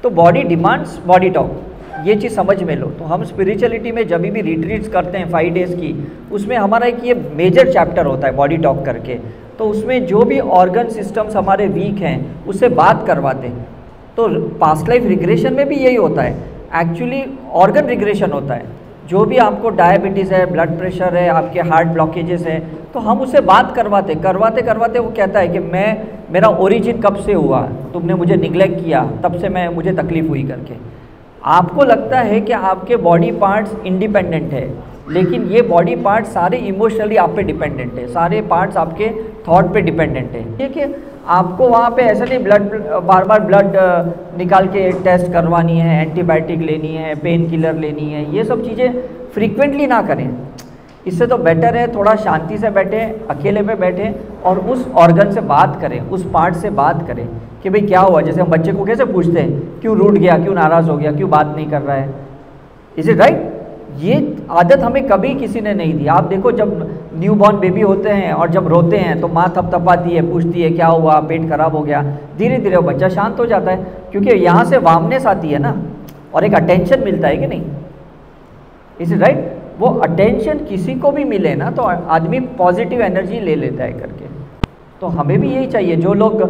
तो body demands body talk, ये चीज़ समझ में लो। तो हम स्पिरिचुअलिटी में जब भी रिट्रीट्स करते हैं 5 डेज़ की, उसमें हमारा एक ये मेजर चैप्टर होता है बॉडी टॉक करके। तो उसमें जो भी ऑर्गन सिस्टम्स हमारे वीक हैं उससे बात करवाते हैं। तो पास्ट लाइफ रिग्रेशन में भी यही होता है, एक्चुअली ऑर्गन रिग्रेशन होता है। जो भी आपको डायबिटीज़ है, ब्लड प्रेशर है, आपके हार्ट ब्लॉकेजेस हैं, तो हम उससे बात करवाते करवाते वो कहता है कि मेरा ओरिजिन कब से हुआ, तुमने मुझे निगलेक्ट किया, तब से मुझे तकलीफ़ हुई करके। आपको लगता है कि आपके बॉडी पार्ट्स इंडिपेंडेंट है, लेकिन ये बॉडी पार्ट्स सारे इमोशनली आप पे डिपेंडेंट है, सारे पार्ट्स आपके थॉट पे डिपेंडेंट है। ठीक है, आपको वहाँ पे ऐसा नहीं बार बार ब्लड निकाल के टेस्ट करवानी है, एंटीबायोटिक लेनी है, पेन किलर लेनी है, ये सब चीज़ें फ्रीक्वेंटली ना करें। इससे तो बेटर है थोड़ा शांति से बैठे, अकेले में बैठे और उस ऑर्गन से बात करें, उस पार्ट से बात करें कि भाई क्या हुआ। जैसे हम बच्चे को कैसे पूछते हैं, क्यों रूठ गया, क्यों नाराज़ हो गया, क्यों बात नहीं कर रहा है। Is it right? ये आदत हमें कभी किसी ने नहीं दी। आप देखो, जब न्यू बॉर्न बेबी होते हैं और जब रोते हैं तो माँ थपथपाती है, पूछती है क्या हुआ, पेट खराब हो गया। धीरे धीरे वो बच्चा शांत हो जाता है, क्योंकि यहाँ से वार्मनेस आती है ना, और एक अटेंशन मिलता है कि नहीं। Is it right? वो अटेंशन किसी को भी मिले ना तो आदमी पॉजिटिव एनर्जी ले लेता है करके। तो हमें भी यही चाहिए। जो लोग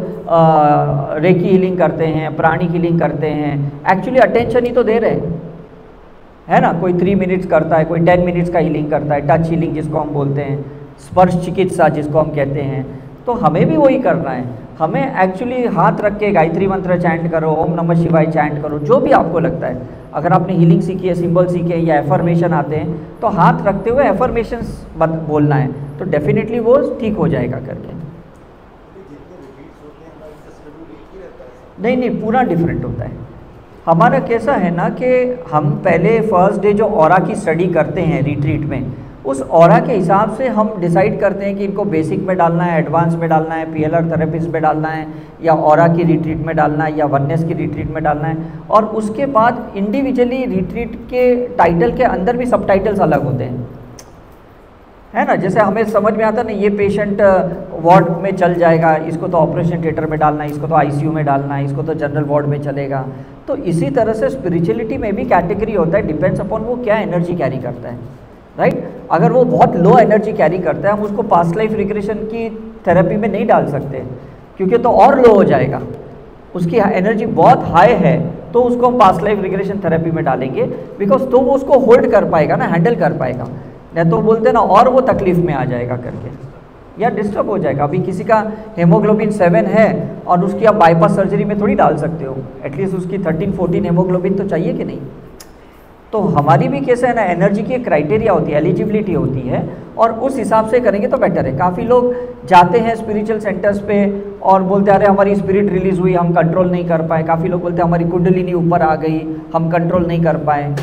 रेकी हीलिंग करते हैं, प्राणी हीलिंग करते हैं, एक्चुअली अटेंशन ही तो दे रहे हैं, है ना। कोई 3 मिनट्स करता है, कोई 10 मिनट्स का हीलिंग करता है, टच हीलिंग जिसको हम बोलते हैं, स्पर्श चिकित्सा जिसको हम कहते हैं। तो हमें भी वही करना है। हमें एक्चुअली हाथ रख के गायत्री मंत्र चैंट करो, ओम नमः शिवाय चैंट करो, जो भी आपको लगता है। अगर आपने हीलिंग सीखी है, सिंबल सीखे हैं या एफर्मेशन आते हैं, तो हाथ रखते हुए एफर्मेशंस बोलना है, तो डेफिनेटली वो ठीक हो जाएगा करके। नहीं, पूरा डिफरेंट होता है। हमारा कैसा है ना कि हम पहले फर्स्ट डे जो ऑरा की स्टडी करते हैं रिट्रीट में, उस ऑरा के हिसाब से हम डिसाइड करते हैं कि इनको बेसिक में डालना है, एडवांस में डालना है, पीएलआर थेरेपिस्ट में डालना है, या ऑरा की रिट्रीट में डालना है, या वननेस की रिट्रीट में डालना है। और उसके बाद इंडिविजुअली रिट्रीट के टाइटल के अंदर भी सब टाइटल्स अलग होते हैं, है ना। जैसे हमें समझ में आता है ना, ये पेशेंट वार्ड में चल जाएगा, इसको तो ऑपरेशन थिएटर में डालना है, इसको तो आईसीयू में डालना है, इसको तो जनरल वार्ड में चलेगा। तो इसी तरह से स्पिरिचुअलिटी में भी कैटेगरी होता है, डिपेंड्स अपॉन वो क्या एनर्जी कैरी करता है, राइट। अगर वो बहुत लो एनर्जी कैरी करता है, हम उसको पास्ट लाइफ रिग्रेशन की थेरेपी में नहीं डाल सकते, क्योंकि तो और लो हो जाएगा। उसकी एनर्जी बहुत हाई है तो उसको हम पास्ट लाइफ रिग्रेशन थेरेपी में डालेंगे, बिकॉज तो वो उसको होल्ड कर पाएगा ना, हैंडल कर पाएगा। नहीं तो बोलते ना और वो तकलीफ में आ जाएगा करके, या डिस्टर्ब हो जाएगा। अभी किसी का हेमोग्लोबिन 7 है और उसकी आप बाईपास सर्जरी में थोड़ी डाल सकते हो, एटलीस्ट उसकी 13-14 हेमोग्लोबिन तो चाहिए कि नहीं। तो हमारी भी कैसे है ना, एनर्जी की एक क्राइटेरिया होती है, एलिजिबिलिटी होती है, और उस हिसाब से करेंगे तो बेटर है। काफ़ी लोग जाते हैं स्पिरिचुअल सेंटर्स पे और बोलते हैं अरे हमारी स्पिरिट रिलीज हुई, हम कंट्रोल नहीं कर पाए। काफ़ी लोग बोलते हैं हमारी कुंडलिनी ऊपर आ गई, हम कंट्रोल नहीं कर पाए,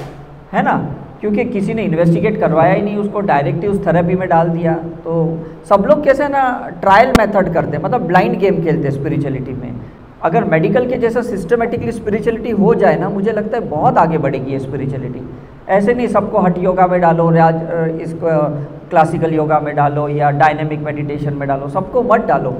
है ना, क्योंकि किसी ने इन्वेस्टिगेट करवाया ही नहीं, उसको डायरेक्टली उस थेरेपी में डाल दिया। तो सब लोग कैसे ना ट्रायल मेथड करते हैं, मतलब ब्लाइंड गेम खेलते हैं स्पिरिचुअलिटी में। अगर मेडिकल के जैसा सिस्टमेटिकली स्पिरिचुअलिटी हो जाए ना, मुझे लगता है बहुत आगे बढ़ेगी ये स्पिरिचुअलिटी। ऐसे नहीं सबको हठ योगा में डालो, इसको क्लासिकल योगा में डालो, या डायनेमिक मेडिटेशन में डालो, सबको मत डालो।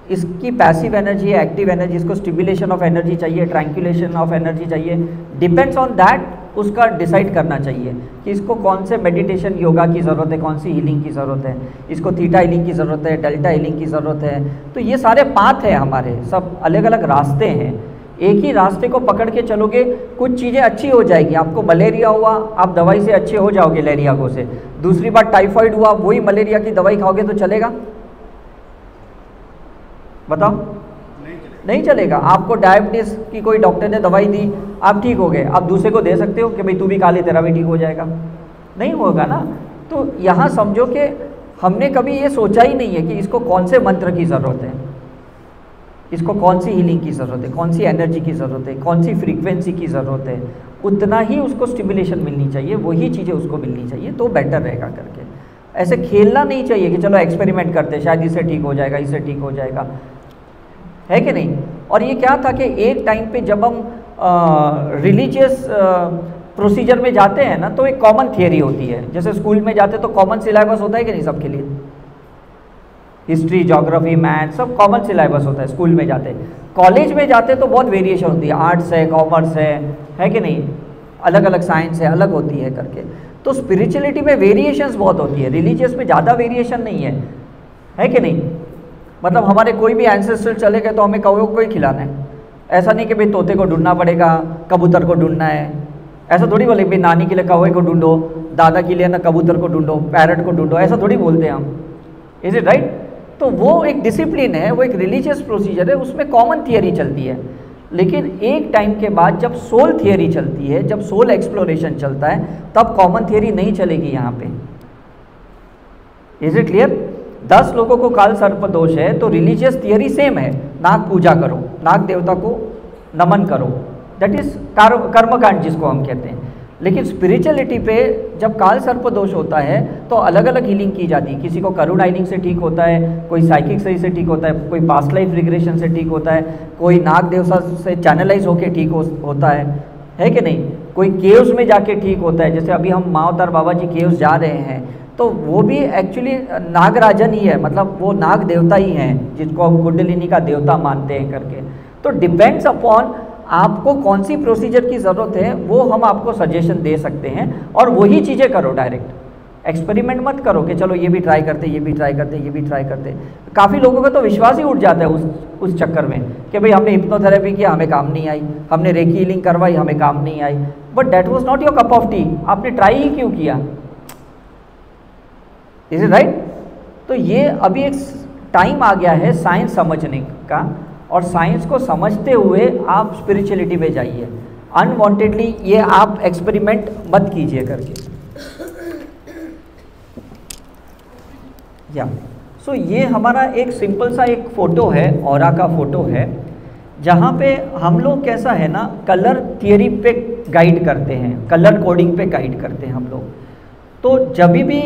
इसकी पैसिव एनर्जी है, एक्टिव एनर्जी, इसको स्टिमुलेशन ऑफ एनर्जी चाहिए, ट्रैंक्युलेशन ऑफ एनर्जी चाहिए। डिपेंड्स ऑन दैट उसका डिसाइड करना चाहिए कि इसको कौन से मेडिटेशन योगा की ज़रूरत है, कौन सी हीलिंग की ज़रूरत है, इसको थीटा हीलिंग की ज़रूरत है, डेल्टा हीलिंग की ज़रूरत है। तो ये सारे पाथ हैं हमारे, सब अलग अलग रास्ते हैं। एक ही रास्ते को पकड़ के चलोगे, कुछ चीज़ें अच्छी हो जाएगी। आपको मलेरिया हुआ, आप दवाई से अच्छे हो जाओगे लेरियागो से। दूसरी बार टाइफाइड हुआ, वही मलेरिया की दवाई खाओगे तो चलेगा? बताओ, नहीं चलेगा। आपको डायबिटीज़ की कोई डॉक्टर ने दवाई दी, आप ठीक हो गए, आप दूसरे को दे सकते हो कि भाई तू भी खा ले, तेरा भी ठीक हो जाएगा? नहीं होगा ना। तो यहाँ समझो कि हमने कभी ये सोचा ही नहीं है कि इसको कौन से मंत्र की ज़रूरत है, इसको कौन सी हीलिंग की ज़रूरत है, कौन सी एनर्जी की ज़रूरत है, कौन सी फ्रीक्वेंसी की ज़रूरत है। उतना ही उसको स्टिमुलेशन मिलनी चाहिए, वही चीज़ें उसको मिलनी चाहिए, तो बेटर रहेगा करके। ऐसे खेलना नहीं चाहिए कि चलो एक्सपेरिमेंट करते, शायद इससे ठीक हो जाएगा, इससे ठीक हो जाएगा, है कि नहीं। और ये क्या था कि एक टाइम पे जब हम रिलीजियस प्रोसीजर में जाते हैं ना, तो एक कॉमन थियरी होती है। जैसे स्कूल में जाते तो कॉमन सिलेबस होता है कि नहीं सबके लिए, हिस्ट्री, ज्योग्राफी, मैथ, सब कॉमन सिलेबस होता है स्कूल में जाते। कॉलेज में जाते तो बहुत वेरिएशन होती है, आर्ट्स है, कॉमर्स है कि नहीं, अलग अलग साइंस है, अलग होती है करके। तो स्पिरिचुअलिटी में वेरिएशंस बहुत होती है, रिलीजियस में ज़्यादा वेरिएशन नहीं है कि नहीं। मतलब हमारे कोई भी एंसेस्टर चले गए तो हमें कौवे को ही खिलाना है, ऐसा नहीं कि भाई तोते को ढूंढना पड़ेगा, कबूतर को ढूंढना है, ऐसा थोड़ी बोले भाई नानी के लिए कौवे को ढूंढो, दादा के लिए ना कबूतर को ढूंढो, पैरट को ढूंढो, ऐसा थोड़ी बोलते हैं हम। Is it right? तो वो एक डिसिप्लिन है, वो एक रिलीजियस प्रोसीजर है, उसमें कॉमन थियरी चलती है। लेकिन एक टाइम के बाद जब सोल थियरी चलती है, जब सोल एक्सप्लोरेशन चलता है, तब कॉमन थियरी नहीं चलेगी यहाँ पे। Is it clear? 10 लोगों को काल सर्प दोष है तो रिलीजियस थियरी सेम है, नाग पूजा करो, नाग देवता को नमन करो, दैट इज कर्मकांड जिसको हम कहते हैं। लेकिन स्पिरिचुअलिटी पे जब काल सर्प दोष होता है तो अलग अलग हीलिंग की जाती है। किसी को करुण हाइलिंग से ठीक होता है, कोई साइकिक सही से ठीक होता है, कोई पास्ट लाइफ रिग्रेशन से ठीक होता है, कोई नाग देवता से चैनलाइज होके ठीक होता है कि नहीं, कोई केव्स में जाके ठीक होता है। जैसे अभी हम मावतार बाबा जी केव्स जा रहे हैं तो वो भी एक्चुअली नागराजन ही है, मतलब वो नाग देवता ही हैं जिसको हम कुंडलिनी का देवता मानते हैं करके। तो डिपेंड्स अपॉन आपको कौन सी प्रोसीजर की ज़रूरत है, वो हम आपको सजेशन दे सकते हैं और वही चीज़ें करो। डायरेक्ट एक्सपेरिमेंट मत करो कि चलो ये भी ट्राई करते, ये भी ट्राई करते, ये भी ट्राई करते। काफ़ी लोगों का तो विश्वास ही उठ जाता है उस चक्कर में कि भाई हमने हिप्नोथेरेपी किया, हमें काम नहीं आई, हमने रेकी हीलिंग करवाई, हमें काम नहीं आई। But that was not your cup of tea, आपने ट्राई ही क्यों किया? Is it right? तो ये अभी एक टाइम आ गया है साइंस समझने का, और साइंस को समझते हुए आप स्पिरिचुअलिटी में जाइए। अनवांटेडली ये आप एक्सपेरिमेंट मत कीजिए करके। या सो ये हमारा एक सिंपल सा एक फ़ोटो है, ऑरा का फ़ोटो है, जहाँ पे हम लोग कैसा है ना, कलर थियरी पे गाइड करते हैं, कलर कोडिंग पे गाइड करते हैं हम लोग। तो जब भी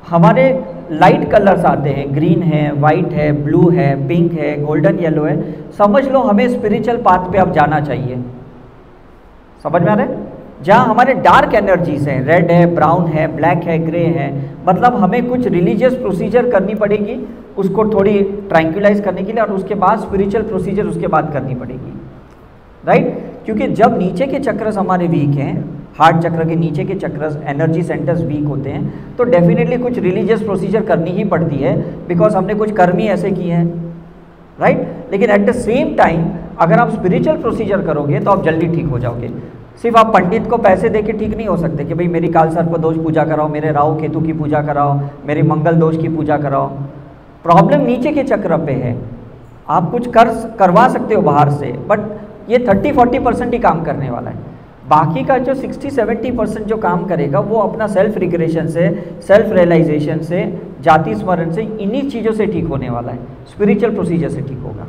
हमारे लाइट कलर्स आते हैं, ग्रीन है, वाइट है, ब्लू है, पिंक है, गोल्डन येलो है, समझ लो हमें स्पिरिचुअल पाथ पे अब जाना चाहिए। समझ में आ रहा है? जहाँ हमारे डार्क एनर्जीज हैं, रेड है, ब्राउन है, ब्लैक है, ग्रे है, मतलब हमें कुछ रिलीजियस प्रोसीजर करनी पड़ेगी उसको थोड़ी ट्रैंक्विलाइज करने के लिए, और उसके बाद स्पिरिचुअल प्रोसीजर उसके बाद करनी पड़ेगी। राइट? क्योंकि जब नीचे के चक्रस हमारे वीक हैं, हार्ट चक्र के नीचे के चक्रस, एनर्जी सेंटर्स वीक होते हैं, तो डेफिनेटली कुछ रिलीजियस प्रोसीजर करनी ही पड़ती है, बिकॉज हमने कुछ कर्म ही ऐसे किए हैं। राइट? लेकिन एट द सेम टाइम अगर आप स्पिरिचुअल प्रोसीजर करोगे तो आप जल्दी ठीक हो जाओगे। सिर्फ आप पंडित को पैसे दे के ठीक नहीं हो सकते कि भाई मेरी काल सर्प दोष पूजा कराओ, मेरे राहु केतु की पूजा कराओ, मेरे मंगल दोष की पूजा कराओ। प्रॉब्लम नीचे के चक्र पे है। आप कुछ करवा सकते हो बाहर से, बट ये 30-40% ही काम करने वाला है। बाकी का जो 60-70% जो काम करेगा वो अपना सेल्फ रिग्रेशन से, सेल्फ रियलाइजेशन से, जाति स्मरण से, इन्हीं चीज़ों से ठीक होने वाला है, स्पिरिचुअल प्रोसीजर से ठीक होगा।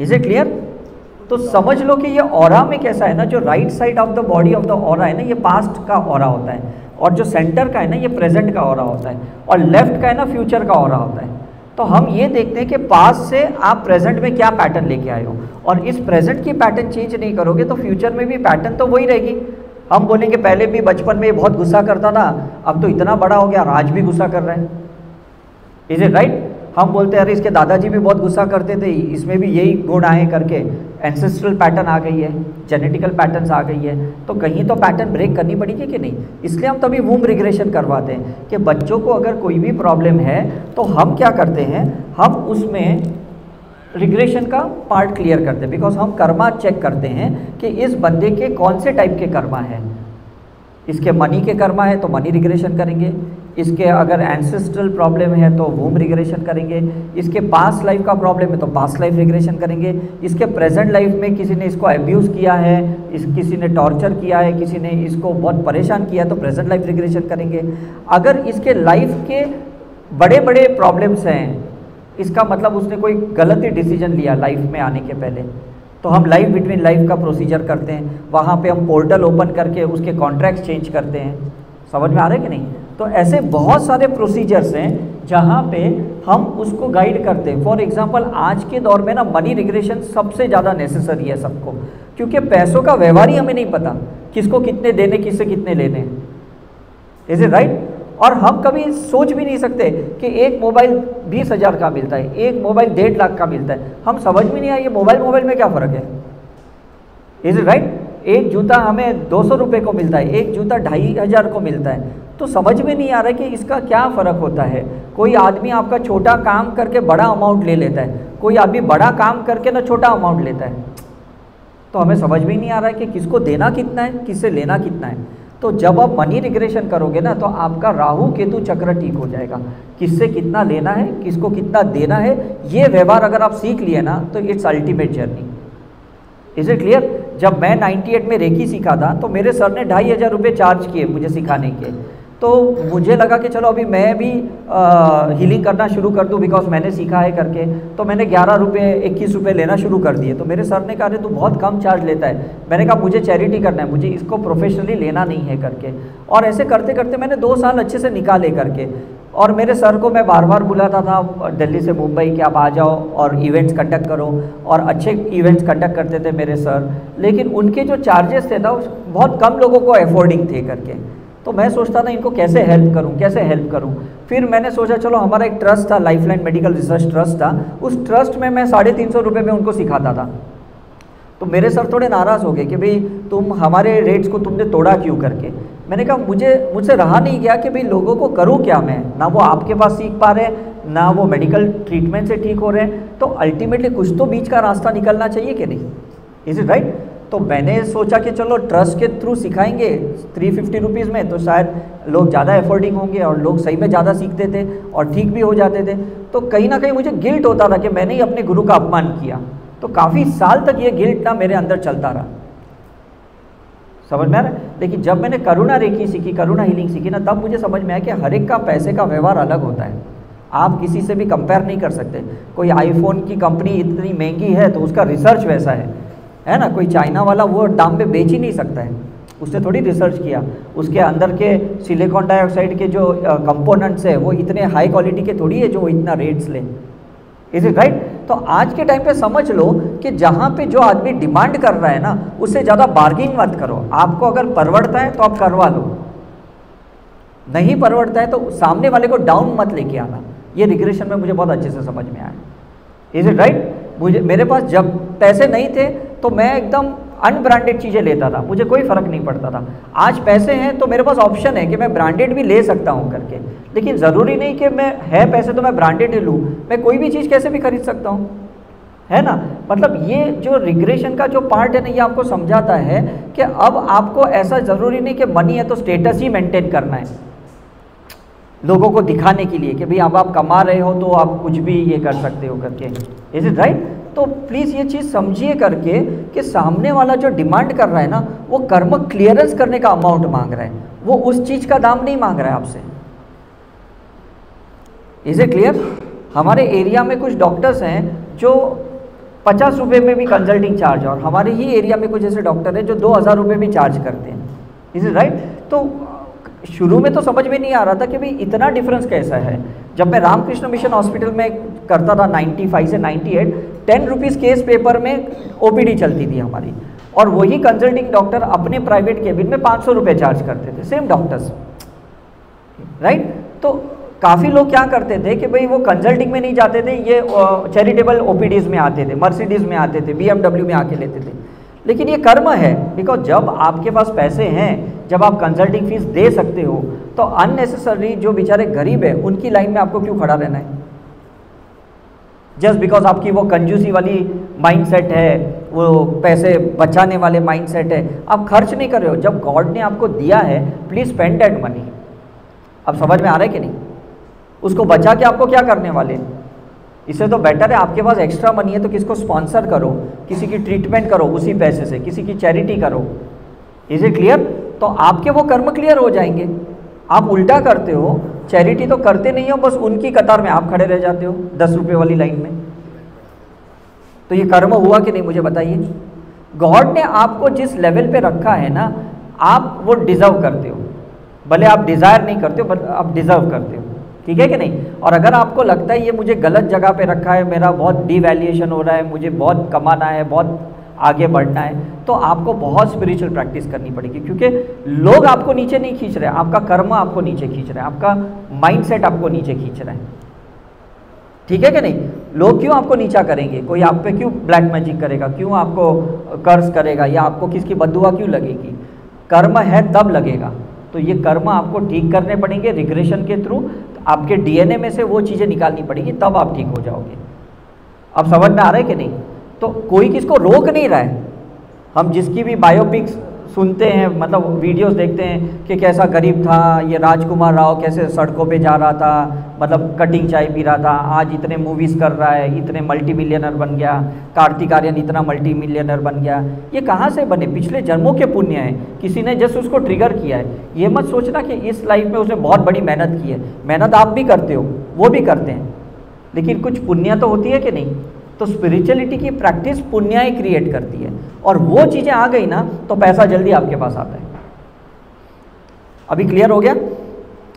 Is it clear? तो समझ लो कि ये ऑरा में कैसा है ना, जो right side of the body of the aura है ना, ये पास्ट का ऑरा होता है, और जो सेंटर का है ना, ये प्रेजेंट का ऑरा होता है, और लेफ्ट का है ना, फ्यूचर का ऑरा होता है। तो हम ये देखते हैं कि पास्ट से आप प्रेजेंट में क्या पैटर्न लेके आए हो, और इस प्रेजेंट की पैटर्न चेंज नहीं करोगे तो फ्यूचर में भी पैटर्न तो वही रहेगी। हम बोलेंगे पहले भी बचपन में बहुत गुस्सा करता था, अब तो इतना बड़ा हो गया और आज भी गुस्सा कर रहे हैं। Is it right? हम बोलते हैं अरे इसके दादाजी भी बहुत गुस्सा करते थे, इसमें भी यही गुण आए करके, एंसेस्ट्रल पैटर्न आ गई है, जेनेटिकल पैटर्न्स आ गई है, तो कहीं तो पैटर्न ब्रेक करनी पड़ेगी कि नहीं। इसलिए हम तभी वूम रिग्रेशन करवाते हैं कि बच्चों को अगर कोई भी प्रॉब्लम है तो हम क्या करते हैं, हम उसमें रिग्रेशन का पार्ट क्लियर करते हैं, बिकॉज हम कर्मा चेक करते हैं कि इस बंदे के कौन से टाइप के कर्मा हैं। इसके मनी के कर्मा है तो मनी रिग्रेशन करेंगे, इसके अगर एंसेस्ट्रल प्रॉब्लम है तो वूम रिग्रेशन करेंगे, इसके पास्ट लाइफ का प्रॉब्लम है तो पास्ट लाइफ रिग्रेशन करेंगे, इसके प्रेजेंट लाइफ में किसी ने इसको अब्यूज़ किया है, किसी ने टॉर्चर किया है, किसी ने इसको बहुत परेशान किया है तो प्रेजेंट लाइफ रिग्रेशन करेंगे। अगर इसके लाइफ के बड़े बड़े प्रॉब्लम्स हैं, इसका मतलब उसने कोई गलत ही डिसीजन लिया लाइफ में आने के पहले, तो हम लाइफ बिटवीन लाइफ का प्रोसीजर करते हैं, वहाँ पे हम पोर्टल ओपन करके उसके कॉन्ट्रैक्ट्स चेंज करते हैं। समझ में आ रहा है कि नहीं? तो ऐसे बहुत सारे प्रोसीजर्स हैं जहाँ पे हम उसको गाइड करते हैं। फॉर एग्जांपल आज के दौर में ना मनी रिग्रेशन सबसे ज़्यादा नेसेसरी है सबको, क्योंकि पैसों का व्यवहार ही हमें नहीं पता, किसको कितने देने, किससे कितने लेने। Is it right? और हम कभी सोच भी नहीं सकते कि एक मोबाइल 20,000 का मिलता है, एक मोबाइल 1.5 लाख का मिलता है। हम समझ में नहीं आया ये मोबाइल में क्या फ़र्क है। Is it right? एक जूता हमें 200 रुपये को मिलता है, एक जूता 2,500 को मिलता है। तो समझ में नहीं आ रहा है कि इसका क्या फ़र्क होता है। कोई आदमी आपका छोटा काम करके बड़ा अमाउंट ले लेता है, कोई आदमी बड़ा काम करके ना छोटा अमाउंट लेता है। तो हमें समझ में नहीं आ रहा है कि किसको देना कितना है, किससे लेना कितना है। तो जब आप मनी रिग्रेशन करोगे ना, तो आपका राहु केतु चक्र ठीक हो जाएगा। किससे कितना लेना है, किसको कितना देना है, ये व्यवहार अगर आप सीख लिए ना, तो it's ultimate journey. Is it clear? जब मैं 98 में रेकी सीखा था, तो मेरे सर ने 2,500 रुपये चार्ज किए मुझे सिखाने के। तो मुझे लगा कि चलो अभी मैं भी हीलिंग करना शुरू कर दूं, बिकॉज मैंने सीखा है करके। तो मैंने 11 रुपये 21 रुपये लेना शुरू कर दिए। तो मेरे सर ने कहा, अरे तू बहुत कम चार्ज लेता है। मैंने कहा मुझे चैरिटी करना है, मुझे इसको प्रोफेशनली लेना नहीं है करके। और ऐसे करते करते मैंने 2 साल अच्छे से निकाले करके। और मेरे सर को मैं बार बार बुलाता था दिल्ली से मुंबई कि आप आ जाओ और इवेंट्स कंडक्ट करो, और अच्छे इवेंट्स कंडक्ट करते थे मेरे सर। लेकिन उनके जो चार्जेस थे ना, बहुत कम लोगों को अफोर्डिंग थे करके। तो मैं सोचता था इनको कैसे हेल्प करूं। फिर मैंने सोचा चलो हमारा एक ट्रस्ट था, लाइफलाइन मेडिकल रिसर्च ट्रस्ट था, उस ट्रस्ट में मैं 350 रुपये में उनको सिखाता था। तो मेरे सर थोड़े नाराज़ हो गए कि भाई तुम हमारे रेट्स को तुमने तोड़ा क्यों करके। मैंने कहा मुझसे रहा नहीं गया कि भाई लोगों को करूं क्या मैं, ना वो आपके पास सीख पा रहे हैं, ना वो मेडिकल ट्रीटमेंट से ठीक हो रहे हैं। तो अल्टीमेटली कुछ तो बीच का रास्ता निकलना चाहिए कि नहीं। Is it right? तो मैंने सोचा कि चलो ट्रस्ट के थ्रू सिखाएंगे 350 रुपीज़ में, तो शायद लोग ज़्यादा एफोर्डिंग होंगे और लोग सही में ज़्यादा सीखते थे और ठीक भी हो जाते थे। तो कहीं ना कहीं मुझे गिल्ट होता था कि मैंने ही अपने गुरु का अपमान किया। तो काफ़ी साल तक ये गिल्ट ना मेरे अंदर चलता रहा। समझ में आ रहा है? लेकिन जब मैंने करुणा रेकी सीखी, करुणा हीलिंग सीखी ना, तब मुझे समझ में आया कि हर एक का पैसे का व्यवहार अलग होता है। आप किसी से भी कंपेयर नहीं कर सकते। कोई आईफोन की कंपनी इतनी महंगी है तो उसका रिसर्च वैसा है ना। कोई चाइना वाला वो दाम पे बेच ही नहीं सकता है, उसने थोड़ी रिसर्च किया। उसके अंदर के सिलिकॉन डाइऑक्साइड के जो कंपोनेंट्स है वो इतने हाई क्वालिटी के थोड़ी है जो वो इतना रेट्स ले। Is it right? तो आज के टाइम पे समझ लो कि जहाँ पे जो आदमी डिमांड कर रहा है ना, उससे ज़्यादा बार्गिंग मत करो। आपको अगर परवड़ता है तो आप करवा लो, नहीं परवड़ता है तो सामने वाले को डाउन मत लेके आना। ये रिग्रेशन में मुझे बहुत अच्छे से समझ में आया। Is it right? मेरे पास जब पैसे नहीं थे तो मैं एकदम अनब्रांडेड चीज़ें लेता था, मुझे कोई फ़र्क नहीं पड़ता था। आज पैसे हैं तो मेरे पास ऑप्शन है कि मैं ब्रांडेड भी ले सकता हूँ करके। लेकिन ज़रूरी नहीं कि मैं है पैसे तो मैं ब्रांडेड ही लूँ, मैं कोई भी चीज़ कैसे भी खरीद सकता हूँ, है ना। मतलब ये जो रिग्रेशन का जो पार्ट है ना, ये आपको समझाता है कि अब आपको ऐसा ज़रूरी नहीं कि मनी है तो स्टेटस ही मेंटेन करना है लोगों को दिखाने के लिए कि भाई अब आप कमा रहे हो तो आप कुछ भी ये कर सकते हो करके। Is it right? तो प्लीज़ ये चीज़ समझिए करके कि सामने वाला जो डिमांड कर रहा है ना, वो कर्म क्लियरेंस करने का अमाउंट मांग रहा है, वो उस चीज़ का दाम नहीं मांग रहा है आपसे। Is it clear? हमारे एरिया में कुछ डॉक्टर्स हैं जो 50 रुपये में भी कंसल्टिंग चार्ज, और हमारे ही एरिया में कुछ ऐसे डॉक्टर हैं जो 2,000 रुपये भी चार्ज करते हैं। Is it right? तो शुरू में तो समझ में नहीं आ रहा था कि भाई इतना डिफरेंस कैसा है। जब मैं रामकृष्ण मिशन हॉस्पिटल में करता था 95 से 98, 10 रुपीज़ केस पेपर में ओपीडी चलती थी हमारी, और वही कंसल्टिंग डॉक्टर अपने प्राइवेट केबिन में 500 रुपये चार्ज करते थे, सेम डॉक्टर्स। राइट? तो काफ़ी लोग क्या करते थे कि भाई वो कंसल्टिंग में नहीं जाते थे, ये चैरिटेबल ओपीडीज़ में आते थे, मर्सिडीज़ में आते थे, BMW में आके लेते थे। लेकिन ये कर्म है, बिकॉज जब आपके पास पैसे हैं, जब आप कंसल्टिंग फीस दे सकते हो, तो अननेसेसरी जो बेचारे गरीब है उनकी लाइन में आपको क्यों खड़ा रहना है? जस्ट बिकॉज आपकी वो कंजूसी वाली माइंडसेट है, वो पैसे बचाने वाले माइंडसेट है, आप खर्च नहीं कर रहे हो। जब गॉड ने आपको दिया है, प्लीज स्पेंड दैट मनी। अब समझ में आ रहा है कि नहीं? उसको बचा के आपको क्या करने वाले? इससे तो बेटर है आपके पास एक्स्ट्रा मनी है तो किसको स्पॉन्सर करो, किसी की ट्रीटमेंट करो उसी पैसे से, किसी की चैरिटी करो। Is it clear? तो आपके वो कर्म क्लियर हो जाएंगे। आप उल्टा करते हो, चैरिटी तो करते नहीं हो, बस उनकी कतार में आप खड़े रह जाते हो 10 रुपये वाली लाइन में। तो ये कर्म हुआ कि नहीं मुझे बताइए? गॉड ने आपको जिस लेवल पे रखा है ना, आप वो डिजर्व करते हो। भले आप डिज़ायर नहीं करते हो, बट आप डिजर्व करते हो। ठीक है कि नहीं? और अगर आपको लगता है ये मुझे गलत जगह पे रखा है, मेरा बहुत डिवैल्यूएशन हो रहा है, मुझे बहुत कमाना है, बहुत आगे बढ़ना है, तो आपको बहुत स्पिरिचुअल प्रैक्टिस करनी पड़ेगी, क्योंकि लोग आपको नीचे नहीं खींच रहे, आपका कर्म आपको नीचे खींच रहा है, आपका माइंडसेट आपको नीचे खींच रहा है। ठीक है कि नहीं? लोग क्यों आपको नीचा करेंगे? कोई आप पे क्यों ब्लैक मैजिक करेगा, क्यों आपको कर्ज करेगा, या आपको किसकी बद्दुआ क्यों लगेगी? कर्म है तब लगेगा। तो ये कर्म आपको ठीक करने पड़ेंगे रिग्रेशन के थ्रू, आपके डीएनए में से वो चीज़ें निकालनी पड़ेगी, तब आप ठीक हो जाओगे। अब समझ में आ रहा है कि नहीं? तो कोई किसको रोक नहीं रहा है। हम जिसकी भी बायोपिक्स सुनते हैं, मतलब वीडियोस देखते हैं कि कैसा गरीब था ये राजकुमार राव, कैसे सड़कों पे जा रहा था, मतलब कटिंग चाय पी रहा था, आज इतने मूवीज़ कर रहा है, इतने मल्टी मिलियनर बन गया, कार्तिक आर्यन इतना मल्टी मिलियनर बन गया। ये कहाँ से बने? पिछले जन्मों के पुण्य हैं, किसी ने जस्ट उसको ट्रिगर किया है। ये मत सोचना कि इस लाइफ में उसने बहुत बड़ी मेहनत की है। मेहनत आप भी करते हो, वो भी करते हैं, लेकिन कुछ पुण्य तो होती है कि नहीं? तो स्पिरिचुअलिटी की प्रैक्टिस पुण्य ही क्रिएट करती है, और वो चीज़ें आ गई ना तो पैसा जल्दी आपके पास आता है। अभी क्लियर हो गया?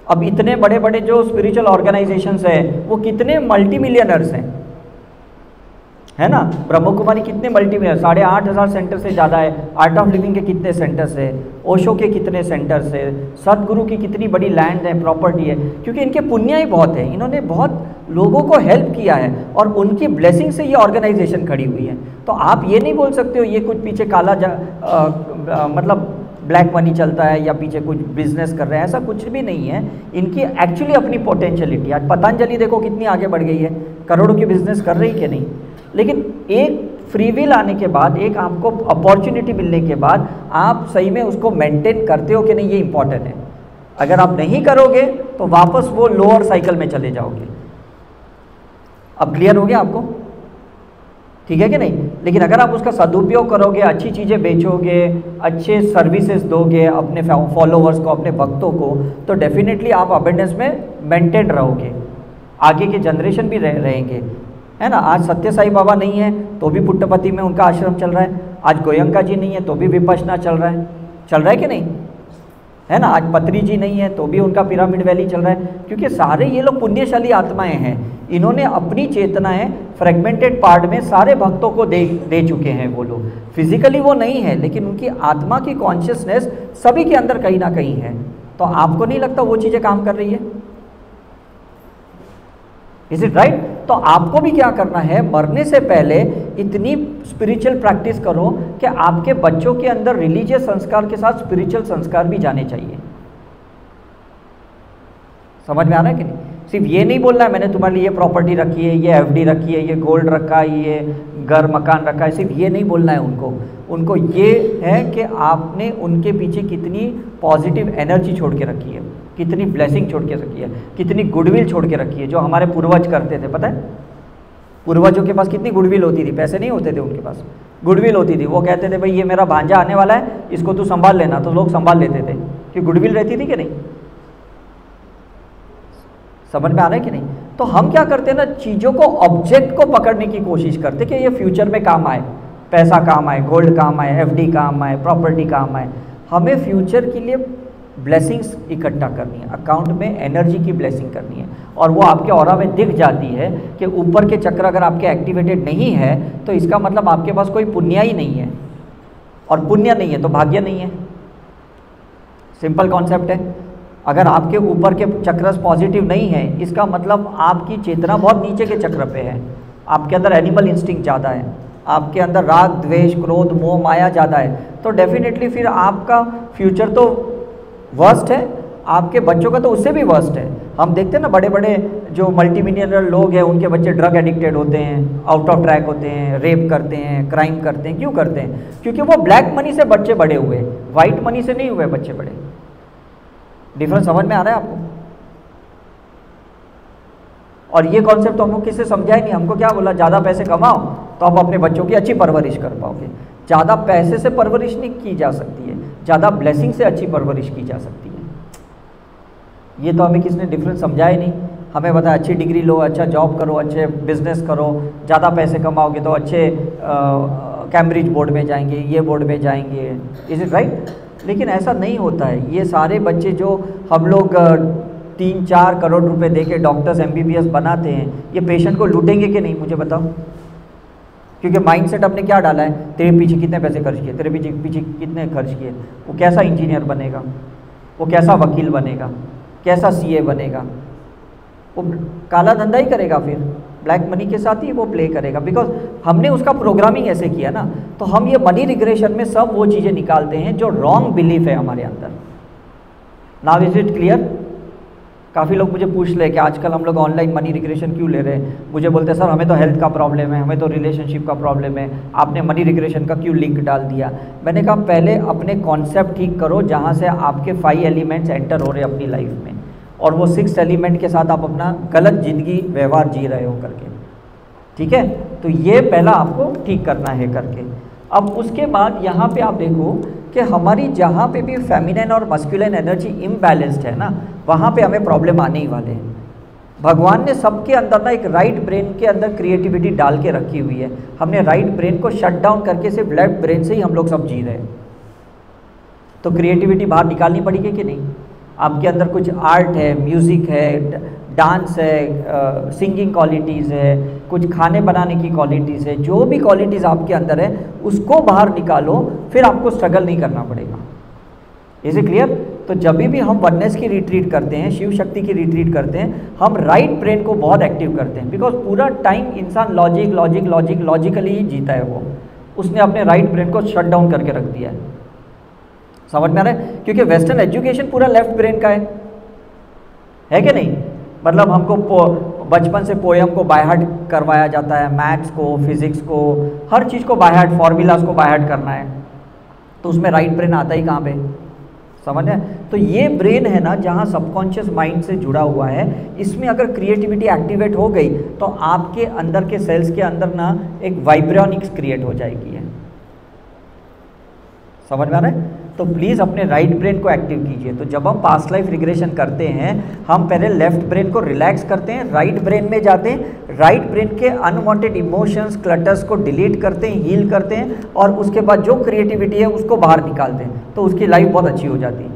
अब इतने बड़े बड़े जो स्पिरिचुअल ऑर्गेनाइजेशंस है वो कितने मल्टी मिलियनर्स हैं, है ना? ब्रह्म कुमारी कितने मल्टी मिलियनर, 8,500 सेंटर से ज़्यादा है। आर्ट ऑफ लिविंग के कितने सेंटर्स है, ओशो के कितने सेंटर्स है, सदगुरु की कितनी बड़ी लैंड है, प्रॉपर्टी है, क्योंकि इनके पुण्य ही बहुत है, इन्होंने बहुत लोगों को हेल्प किया है, और उनकी ब्लेसिंग से ये ऑर्गेनाइजेशन खड़ी हुई है। तो आप ये नहीं बोल सकते हो ये कुछ पीछे काला मतलब ब्लैक मनी चलता है, या पीछे कुछ बिजनेस कर रहे हैं, ऐसा कुछ भी नहीं है। इनकी एक्चुअली अपनी पोटेंशियलिटी, आज पतंजलि देखो कितनी आगे बढ़ गई है, करोड़ों की बिजनेस कर रही कि नहीं? लेकिन एक फ्री विल आने के बाद, एक आपको अपॉर्चुनिटी मिलने के बाद आप सही में उसको मेंटेन करते हो कि नहीं, ये इंपॉर्टेंट है। अगर आप नहीं करोगे तो वापस वो लोअर साइकिल में चले जाओगे। अब क्लियर हो गया आपको? ठीक है कि नहीं? लेकिन अगर आप उसका सदुपयोग करोगे, अच्छी चीज़ें बेचोगे, अच्छे सर्विसेज दोगे अपने फॉलोअर्स को, अपने भक्तों को, तो डेफिनेटली आप अबेंडेंस में मेंटेन रहोगे, आगे के जनरेशन भी रहेंगे, है ना? आज सत्य साई बाबा नहीं है तो भी पुट्टपति में उनका आश्रम चल रहा है, आज गोयंका जी नहीं है तो भी विपश्यना चल रहा है कि नहीं, है ना? आज पत्री जी नहीं है तो भी उनका पिरामिड वैली चल रहा है, क्योंकि सारे ये लोग पुण्यशाली आत्माएं हैं। इन्होंने अपनी चेतनाएं फ्रेगमेंटेड पार्ट में सारे भक्तों को दे चुके हैं। वो लोग फिजिकली वो नहीं है, लेकिन उनकी आत्मा की कॉन्शियसनेस सभी के अंदर कहीं ना कहीं है। तो आपको नहीं लगता वो चीज़ें काम कर रही है? Is it right? तो आपको भी क्या करना है, मरने से पहले इतनी स्पिरिचुअल प्रैक्टिस करो कि आपके बच्चों के अंदर रिलीजियस संस्कार के साथ स्पिरिचुअल संस्कार भी जाने चाहिए। समझ में आ रहा है कि नहीं? सिर्फ ये नहीं बोलना है मैंने तुम्हारे लिए ये प्रॉपर्टी रखी है, ये एफडी रखी है, ये गोल्ड रखा है, ये घर मकान रखा है, सिर्फ ये नहीं बोलना है उनको ये है कि आपने उनके पीछे कितनी पॉजिटिव एनर्जी छोड़ के रखी है, कितनी ब्लेसिंग छोड़ के रखी है, कितनी गुडविल छोड़ के रखी है, जो हमारे पूर्वज करते थे। पता है पूर्वजों के पास कितनी गुडविल होती थी, पैसे नहीं होते थे उनके पास, गुडविल होती थी। वो कहते थे भाई ये मेरा भांजा आने वाला है, इसको तू संभाल लेना, तो लोग संभाल लेते थे, कि गुडविल रहती थी कि नहीं? समझ में आ रहा है कि नहीं? तो हम क्या करते हैं ना, चीज़ों को, ऑब्जेक्ट को पकड़ने की कोशिश करते कि ये फ्यूचर में काम आए, पैसा काम आए, गोल्ड काम आए, एफडी काम आए, प्रॉपर्टी काम आए। हमें फ्यूचर के लिए ब्लेसिंग्स इकट्ठा करनी है, अकाउंट में एनर्जी की ब्लेसिंग करनी है, और वो आपके ऑरा में दिख जाती है कि ऊपर के चक्र अगर आपके एक्टिवेटेड नहीं है तो इसका मतलब आपके पास कोई पुण्य ही नहीं है, और पुण्य नहीं है तो भाग्य नहीं है। सिंपल कॉन्सेप्ट है। अगर आपके ऊपर के चक्रस पॉजिटिव नहीं है, इसका मतलब आपकी चेतना बहुत नीचे के चक्र पे है, आपके अंदर एनिमल इंस्टिंक्ट ज़्यादा है, आपके अंदर राग द्वेष क्रोध मोह माया ज़्यादा है, तो डेफिनेटली फिर आपका फ्यूचर तो वर्स्ट है, आपके बच्चों का तो उससे भी वर्स्ट है। हम देखते हैं ना बड़े बड़े जो मल्टी मिलियनर लोग हैं, उनके बच्चे ड्रग एडिक्टेड होते हैं, आउट ऑफ ट्रैक होते हैं, रेप करते हैं, क्राइम करते हैं। क्यों करते हैं? क्योंकि वो ब्लैक मनी से बच्चे बड़े हुए, वाइट मनी से नहीं हुए बच्चे बड़े। डिफरेंस समझ में आ रहा है आपको? और ये कॉन्सेप्ट तो हमको किसी से समझा ही नहीं। हमको क्या बोला, ज़्यादा पैसे कमाओ तो आप अपने बच्चों की अच्छी परवरिश कर पाओगे। ज़्यादा पैसे से परवरिश नहीं की जा सकती है, ज़्यादा ब्लेसिंग से अच्छी परवरिश की जा सकती है। ये तो हमें किसने डिफरेंस समझा ही नहीं। हमें बताया अच्छी डिग्री लो, अच्छा जॉब करो, अच्छे बिजनेस करो, ज़्यादा पैसे कमाओगे तो अच्छे कैम्ब्रिज बोर्ड में जाएंगे, ये बोर्ड में जाएंगे। Is it right? लेकिन ऐसा नहीं होता है। ये सारे बच्चे जो हम लोग 3-4 करोड़ रुपए दे के डॉक्टर्स MBBS बनाते हैं, ये पेशेंट को लूटेंगे कि नहीं, मुझे बताओ। क्योंकि माइंडसेट अपने क्या डाला है, तेरे पीछे कितने पैसे खर्च किए, तेरे पीछे पीछे कितने खर्च किए, वो कैसा इंजीनियर बनेगा, वो कैसा वकील बनेगा, कैसा सीए बनेगा, वो काला धंधा ही करेगा, फिर ब्लैक मनी के साथ ही वो प्ले करेगा, बिकॉज हमने उसका प्रोग्रामिंग ऐसे किया ना। तो हम ये मनी रिग्रेशन में सब वो चीज़ें निकालते हैं जो रॉन्ग बिलीफ है हमारे अंदर। Now is it clear? काफ़ी लोग मुझे पूछ ले कि आजकल हम लोग ऑनलाइन मनी रिग्रेशन क्यों ले रहे हैं, मुझे बोलते हैं सर हमें तो हेल्थ का प्रॉब्लम है, हमें तो रिलेशनशिप का प्रॉब्लम है, आपने मनी रिग्रेशन का क्यों लिंक डाल दिया। मैंने कहा पहले अपने कॉन्सेप्ट ठीक करो जहाँ से आपके 5 एलिमेंट्स एंटर हो रहे हैं अपनी लाइफ में, और वो 6 एलिमेंट के साथ आप अपना गलत ज़िंदगी व्यवहार जी रहे हो करके, ठीक है। तो ये पहला आपको ठीक करना है करके। अब उसके बाद यहाँ पे आप देखो कि हमारी जहाँ पे भी फेमिनिन और मस्कुलिन एनर्जी इम्बैलेंस्ड है ना, वहाँ पे हमें प्रॉब्लम आने ही वाले हैं। भगवान ने सबके अंदर ना एक राइट ब्रेन के अंदर क्रिएटिविटी डाल के रखी हुई है, हमने राइट ब्रेन को शट डाउन करके सिर्फ लेफ्ट ब्रेन से ही हम लोग सब जी रहे हैं। तो क्रिएटिविटी बाहर निकालनी पड़ेगी कि नहीं? आपके अंदर कुछ आर्ट है, म्यूज़िक है, डांस है, सिंगिंग क्वालिटीज़ है, कुछ खाने बनाने की क्वालिटीज़ है, जो भी क्वालिटीज़ आपके अंदर है उसको बाहर निकालो, फिर आपको स्ट्रगल नहीं करना पड़ेगा। Is it clear? तो जब भी हम वननेस की रिट्रीट करते हैं, शिव शक्ति की रिट्रीट करते हैं, हम राइट ब्रेन को बहुत एक्टिव करते हैं, बिकॉज पूरा टाइम इंसान लॉजिकली ही जीता है। वो उसने अपने राइट ब्रेन को शट डाउन करके रख दिया है। समझ में आ रहा है? क्योंकि वेस्टर्न एजुकेशन पूरा लेफ्ट ब्रेन का है कि नहीं? मतलब हमको बचपन से पोयम को बाय हार्ट करवाया जाता है, मैथ्स को, फिजिक्स को, हर चीज़ को बाय हार्ट, फॉर्मूलाज को बाय हार्ट करना है, तो उसमें राइट ब्रेन आता ही कहाँ पे? समझ है? तो ये ब्रेन है ना जहाँ सबकॉन्शियस माइंड से जुड़ा हुआ है, इसमें अगर क्रिएटिविटी एक्टिवेट हो गई तो आपके अंदर के सेल्स के अंदर ना एक वाइब्रोनिक्स क्रिएट हो जाएगी है। समझ में आ रहा है? तो प्लीज़ अपने राइट ब्रेन को एक्टिव कीजिए। तो जब हम पास्ट लाइफ रिग्रेशन करते हैं, हम पहले लेफ्ट ब्रेन को रिलैक्स करते हैं, राइट ब्रेन में जाते हैं, राइट ब्रेन के अनवांटेड इमोशंस, क्लटर्स को डिलीट करते हैं, हील करते हैं, और उसके बाद जो क्रिएटिविटी है उसको बाहर निकालते हैं, तो उसकी लाइफ बहुत अच्छी हो जाती है।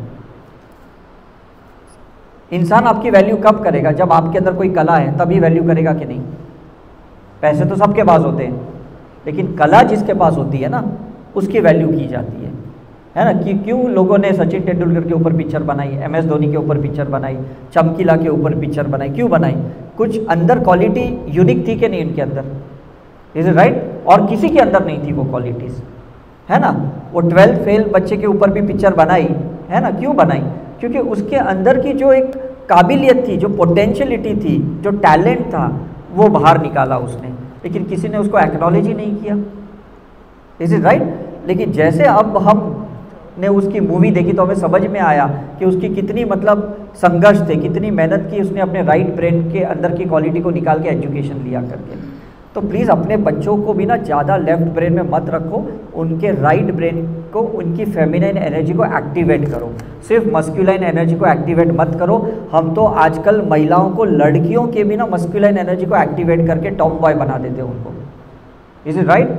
इंसान आपकी वैल्यू कब करेगा? जब आपके अंदर कोई कला है तभी वैल्यू करेगा कि नहीं? पैसे तो सबके पास होते हैं, लेकिन कला जिसके पास होती है ना उसकी वैल्यू की जाती है ना। कि क्यों लोगों ने सचिन तेंदुलकर के ऊपर पिक्चर बनाई, MS धोनी के ऊपर पिक्चर बनाई, चमकीला के ऊपर पिक्चर बनाई, क्यों बनाई? कुछ अंदर क्वालिटी यूनिक थी कि नहीं उनके अंदर? Is it right? और किसी के अंदर नहीं थी वो क्वालिटीज़, है ना। वो 12th फेल बच्चे के ऊपर भी पिक्चर बनाई, है ना। क्यों बनाई? क्योंकि उसके अंदर की जो एक काबिलियत थी, जो पोटेंशियलिटी थी, जो टैलेंट था, वो बाहर निकाला उसने, लेकिन किसी ने उसको एक्नॉलेज ही नहीं किया। Is it right? लेकिन जैसे अब हम ने उसकी मूवी देखी तो हमें समझ में आया कि उसकी कितनी मतलब संघर्ष थे, कितनी मेहनत की उसने अपने राइट ब्रेन के अंदर की क्वालिटी को निकाल के एजुकेशन लिया करके। तो प्लीज़ अपने बच्चों को भी ना ज़्यादा लेफ्ट ब्रेन में मत रखो, उनके राइट ब्रेन को, उनकी फेमिनाइन एनर्जी को एक्टिवेट करो, सिर्फ मस्कुलाइन एनर्जी को एक्टिवेट मत करो। हम तो आजकल महिलाओं को, लड़कियों के भी ना मस्कुलाइन एनर्जी को एक्टिवेट करके टॉम बॉय बना देते हैं उनको। Is it right?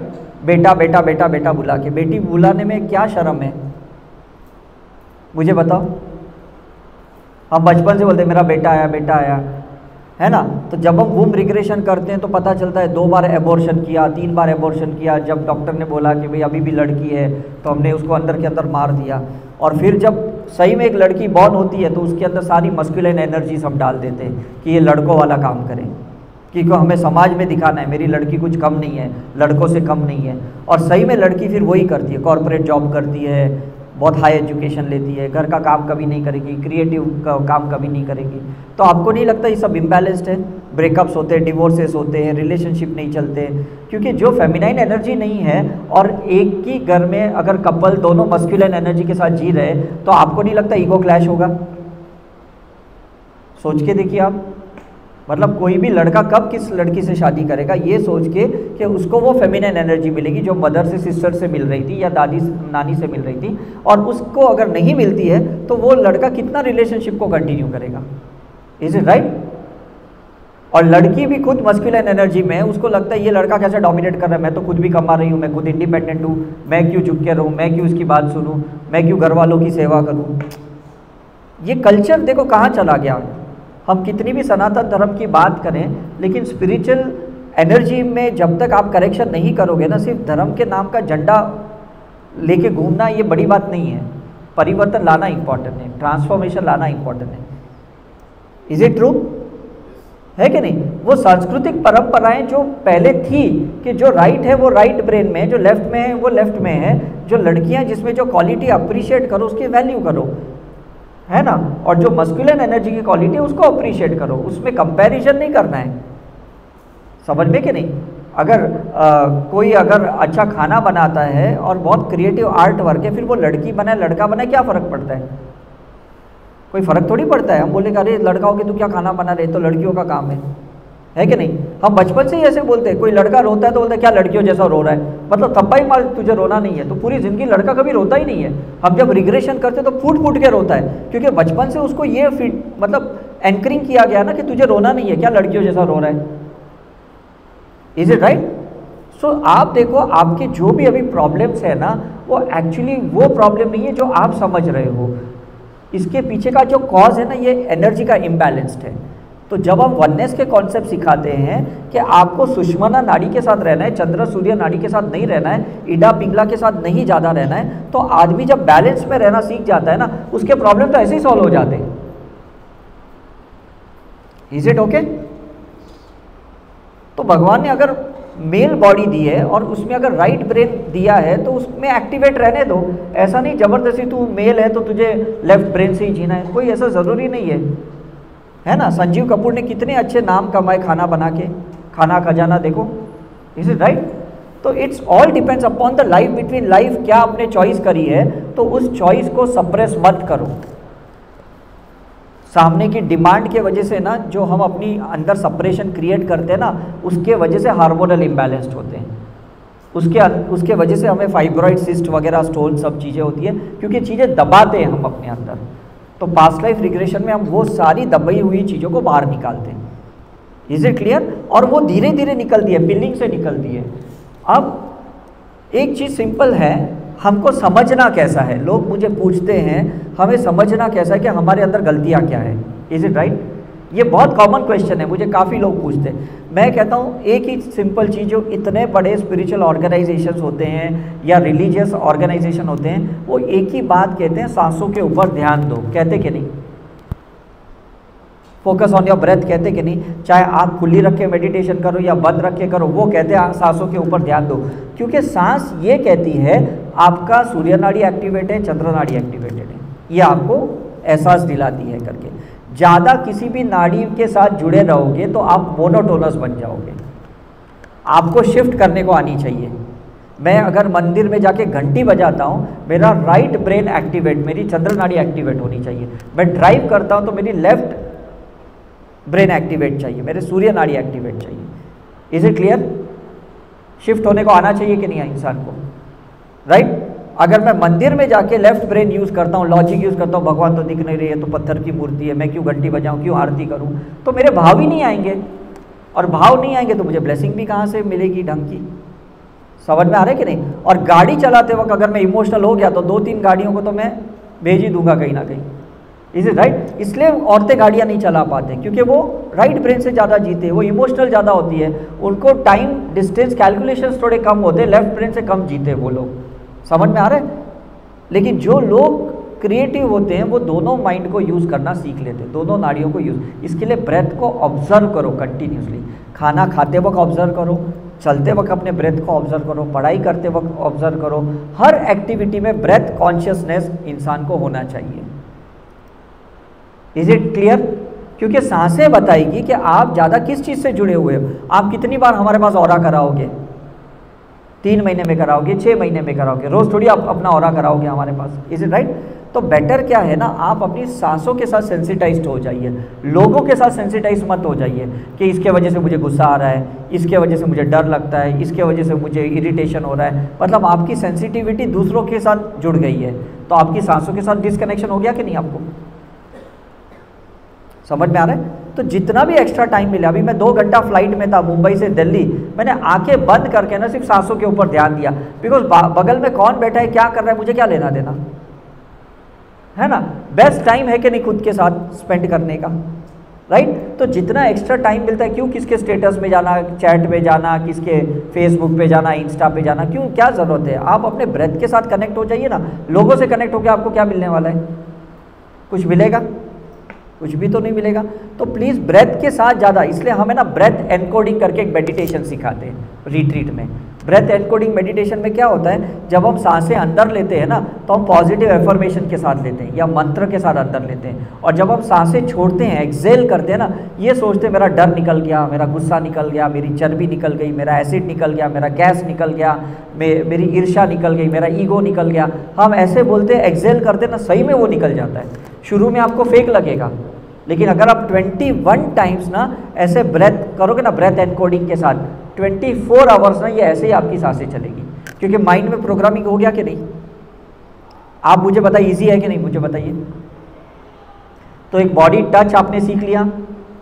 बेटा बेटा बेटा बेटा बुला के, बेटी बुलाने में क्या शर्म है? मुझे बताओ। हम बचपन से बोलते हैं मेरा बेटा आया, बेटा आया, है ना। तो जब हम वूम रिग्रेशन करते हैं तो पता चलता है 2 बार एबॉर्शन किया, 3 बार एबॉर्शन किया। जब डॉक्टर ने बोला कि भाई अभी भी लड़की है तो हमने उसको अंदर के अंदर मार दिया। और फिर जब सही में एक लड़की बॉर्न होती है तो उसके अंदर सारी मस्कुलिन एनर्जीज हम डाल देते हैं कि ये लड़कों वाला काम करें, क्योंकि हमें समाज में दिखाना है मेरी लड़की कुछ कम नहीं है, लड़कों से कम नहीं है। और सही में लड़की फिर वही करती है, कॉर्पोरेट जॉब करती है, बहुत हाई एजुकेशन लेती है, घर का काम कभी नहीं करेगी, क्रिएटिव का काम कभी नहीं करेगी। तो आपको नहीं लगता ये सब इम्बैलेंस्ड है? ब्रेकअप्स होते हैं, डिवोर्सेस होते हैं, रिलेशनशिप नहीं चलते, क्योंकि जो फेमिनाइन एनर्जी नहीं है। और एक ही घर में अगर कपल दोनों मस्कुलिन एनर्जी के साथ जी रहे तो आपको नहीं लगता ईगो क्लैश होगा? सोच के देखिए आप। मतलब कोई भी लड़का कब किस लड़की से शादी करेगा ये सोच के कि उसको वो फेमिनिन एनर्जी मिलेगी जो मदर से, सिस्टर से मिल रही थी या दादी नानी से मिल रही थी, और उसको अगर नहीं मिलती है तो वो लड़का कितना रिलेशनशिप को कंटिन्यू करेगा? Is it right? और लड़की भी खुद मस्कुलिन एनर्जी में है, उसको लगता है ये लड़का कैसे डोमिनेट कर रहा है, मैं तो खुद भी कमा रही हूँ, मैं खुद इंडिपेंडेंट हूँ, मैं क्यों झुक के रहूँ, मैं क्यों इसकी बात सुनूँ, मैं क्यों घर वालों की सेवा करूँ। ये कल्चर देखो कहाँ चला गया। हम कितनी भी सनातन धर्म की बात करें, लेकिन स्पिरिचुअल एनर्जी में जब तक आप करेक्शन नहीं करोगे ना, सिर्फ धर्म के नाम का झंडा लेके घूमना ये बड़ी बात नहीं है। परिवर्तन लाना इंपॉर्टेंट है, ट्रांसफॉर्मेशन लाना इंपॉर्टेंट है। Is it true? है कि नहीं? वो सांस्कृतिक परंपराएं जो पहले थी कि जो राइट है वो राइट ब्रेन में है, जो लेफ्ट में है वो लेफ्ट में है, जो लड़कियां जिसमें जो क्वालिटी अप्रिशिएट करो उसकी वैल्यू करो, है ना, और जो मस्कुलिन एनर्जी की क्वालिटी है उसको अप्रिशिएट करो, उसमें कंपैरिजन नहीं करना है। समझ में कि नहीं? अगर कोई अगर अच्छा खाना बनाता है और बहुत क्रिएटिव आर्ट वर्क है, फिर वो लड़की बनाए लड़का बनाए, क्या फ़र्क पड़ता है? कोई फ़र्क थोड़ी पड़ता है। हम बोलेंगे अरे लड़का हो के तू क्या खाना बना रहे, तो लड़कियों का काम है कि नहीं? हम बचपन से ही ऐसे बोलते हैं। कोई लड़का रोता है तो बोलते हैं क्या लड़कियों जैसा रो रहा है, मतलब थप्पा ही मार, तुझे रोना नहीं है। तो पूरी ज़िंदगी लड़का कभी रोता ही नहीं है। हम जब रिग्रेशन करते तो फूट फूट के रोता है, क्योंकि बचपन से उसको ये मतलब एंकरिंग किया गया ना कि तुझे रोना नहीं है, क्या लड़कियों जैसा रो रहा है। Is it right? सो आप देखो, आपके जो भी अभी प्रॉब्लम्स है ना, वो एक्चुअली वो प्रॉब्लम नहीं है जो आप समझ रहे हो। इसके पीछे का जो कॉज है ना, ये एनर्जी का इम्बैलेंस्ड है। तो जब हम वननेस के कॉन्सेप्ट सिखाते हैं कि आपको सुषुम्ना नाड़ी के साथ रहना है, चंद्र सूर्य नाड़ी के साथ नहीं रहना है, ईडा पिंगला के साथ नहीं ज़्यादा रहना है, तो आदमी जब बैलेंस में रहना सीख जाता है ना, उसके प्रॉब्लम तो ऐसे ही सॉल्व हो जाते हैं। Is it okay? तो भगवान ने अगर मेल बॉडी दी है और उसमें अगर राइट ब्रेन दिया है तो उसमें एक्टिवेट रहने दो। ऐसा नहीं जबरदस्ती तू मेल है तो तुझे लेफ्ट ब्रेन से ही जीना है, कोई ऐसा ज़रूरी नहीं है ना। संजीव कपूर ने कितने अच्छे नाम कमाए खाना बना के, खाना खजाना देखो। Is it right? तो it's all depends upon the life between life. क्या आपने चॉइस करी है तो उस चॉइस को सप्रेस मत करो। सामने की डिमांड के वजह से ना, जो हम अपनी अंदर सप्रेशन क्रिएट करते हैं ना, उसके वजह से हार्मोनल इम्बैलेंस्ड होते हैं। उसके वजह से हमें फाइब्रॉइड सिस्ट वगैरह स्टोन सब चीज़ें होती है, क्योंकि चीज़ें दबाते हैं हम अपने अंदर। तो पास्ट लाइफ रिग्रेशन में हम वो सारी दबाई हुई चीज़ों को बाहर निकालते हैं। Is it clear? और वो धीरे धीरे निकलती है, पिलिंग से निकलती है। अब एक चीज़ सिंपल है, हमको समझना कैसा है। लोग मुझे पूछते हैं हमें समझना कैसा है कि हमारे अंदर गलतियाँ क्या है। Is it right? ये बहुत कॉमन क्वेश्चन है, मुझे काफ़ी लोग पूछते हैं। मैं कहता हूँ एक ही सिंपल चीज़, जो इतने बड़े स्पिरिचुअल ऑर्गेनाइजेशंस होते हैं या रिलीजियस ऑर्गेनाइजेशन होते हैं, वो एक ही बात कहते हैं, सांसों के ऊपर ध्यान दो। कहते कि नहीं? फोकस ऑन योर ब्रेथ कहते कि नहीं? चाहे आँख खुली रख के मेडिटेशन करो या बंद रख के करो, वो कहते हैं सांसों के ऊपर ध्यान दो। क्योंकि सांस ये कहती है आपका सूर्य नाड़ी एक्टिवेट है, चंद्र नाड़ी एक्टिवेटेड है, ये आपको एहसास दिलाती है करके। ज़्यादा किसी भी नाड़ी के साथ जुड़े रहोगे तो आप मोनोटोनस बन जाओगे। आपको शिफ्ट करने को आनी चाहिए। मैं अगर मंदिर में जाके घंटी बजाता हूँ, मेरा राइट ब्रेन एक्टिवेट, मेरी चंद्र नाड़ी एक्टिवेट होनी चाहिए। मैं ड्राइव करता हूँ तो मेरी लेफ्ट ब्रेन एक्टिवेट चाहिए, मेरे सूर्य नाड़ी एक्टिवेट चाहिए। Is it clear? शिफ्ट होने को आना चाहिए कि नहीं इंसान को, राइट? अगर मैं मंदिर में जाके लेफ्ट ब्रेन यूज़ करता हूँ, लॉजिक यूज़ करता हूँ, भगवान तो दिख नहीं रही है, तो पत्थर की मूर्ति है, मैं क्यों घंटी बजाऊँ, क्यों आरती करूँ, तो मेरे भाव ही नहीं आएंगे। और भाव नहीं आएंगे तो मुझे ब्लेसिंग भी कहाँ से मिलेगी ढंग की? समझ में आ रहा है कि नहीं? और गाड़ी चलाते वक्त अगर मैं इमोशनल हो गया तो 2-3 गाड़ियों को तो मैं भेज ही दूंगा कहीं ना कहीं। Is it right? इसलिए औरतें गाड़ियाँ नहीं चला पाते, क्योंकि वो राइट ब्रेन से ज़्यादा जीते हैं, वो इमोशनल ज़्यादा होती है, उनको टाइम डिस्टेंस कैलकुलेशंस थोड़े कम होते हैं, लेफ्ट ब्रेन से कम जीते वो लोग। समझ में आ रहा है? लेकिन जो लोग क्रिएटिव होते हैं वो दोनों माइंड को यूज़ करना सीख लेते हैं, दोनों नाड़ियों को यूज़। इसके लिए ब्रेथ को ऑब्जर्व करो कंटिन्यूसली। खाना खाते वक्त ऑब्जर्व करो, चलते वक्त अपने ब्रेथ को ऑब्जर्व करो, पढ़ाई करते वक्त ऑब्जर्व करो। हर एक्टिविटी में ब्रेथ कॉन्शियसनेस इंसान को होना चाहिए। Is it clear? क्योंकि सांसें बताएगी कि आप ज़्यादा किस चीज़ से जुड़े हुए हो। आप कितनी बार हमारे पास ऑरा कराओगे? 3 महीने में कराओगे, 6 महीने में कराओगे, रोज़ थोड़ी आप अपना ऑरा कराओगे हमारे पास। Is it right? तो बेटर क्या है ना, आप अपनी सांसों के साथ सेंसिटाइज्ड हो जाइए, लोगों के साथ सेंसिटाइज मत हो जाइए कि इसके वजह से मुझे गुस्सा आ रहा है, इसके वजह से मुझे डर लगता है, इसके वजह से मुझे इरिटेशन हो रहा है। मतलब आपकी सेंसिटिविटी दूसरों के साथ जुड़ गई है, तो आपकी सांसों के साथ डिसकनेक्शन हो गया कि नहीं आपको? समझ में आ रहा है? तो जितना भी एक्स्ट्रा टाइम मिला, अभी मैं 2 घंटा फ्लाइट में था मुंबई से दिल्ली, मैंने आंखें बंद करके ना सिर्फ सांसों के ऊपर ध्यान दिया। बिकॉज बगल में कौन बैठा है, क्या कर रहा है, मुझे क्या लेना देना है ना। बेस्ट टाइम है कि नहीं खुद के साथ स्पेंड करने का, राइट। तो जितना एक्स्ट्रा टाइम मिलता है, क्यों किसके स्टेटस में जाना, चैट में जाना, किसके फेसबुक पे जाना, इंस्टा पे जाना, क्यों, क्या ज़रूरत है? आप अपने ब्रेथ के साथ कनेक्ट हो जाइए ना। लोगों से कनेक्ट होकर आपको क्या मिलने वाला है? कुछ मिलेगा? कुछ भी तो नहीं मिलेगा। तो प्लीज़ ब्रेथ के साथ ज़्यादा, इसलिए हमें ना ब्रेथ एनकोडिंग करके एक मेडिटेशन सिखाते हैं रिट्रीट में। ब्रेथ एनकोडिंग मेडिटेशन में क्या होता है, जब हम सांसें अंदर लेते हैं ना, तो हम पॉजिटिव एफर्मेशन के साथ लेते हैं या मंत्र के साथ अंदर लेते हैं, और जब हम सांसें छोड़ते हैं, एक्सेल करते हैं ना, ये सोचते हैं मेरा डर निकल गया, मेरा गुस्सा निकल गया, मेरी चर्बी निकल गई, मेरा एसिड निकल गया, मेरा गैस निकल गया, मेरी ईर्ष्या निकल गई, मेरा ईगो निकल गया। हम ऐसे बोलते हैं, एक्सेल करते ना, सही में वो निकल जाता है। शुरू में आपको फेक लगेगा, लेकिन अगर आप 21 टाइम्स ना ऐसे ब्रेथ करोगे ना, ब्रेथ एनकोडिंग के साथ 24 आवर्स ना, ये ऐसे ही आपकी सांसें चलेगी, क्योंकि माइंड में प्रोग्रामिंग हो गया कि नहीं? आप मुझे बताइए, इजी है कि नहीं, मुझे बताइए। तो एक बॉडी टच आपने सीख लिया,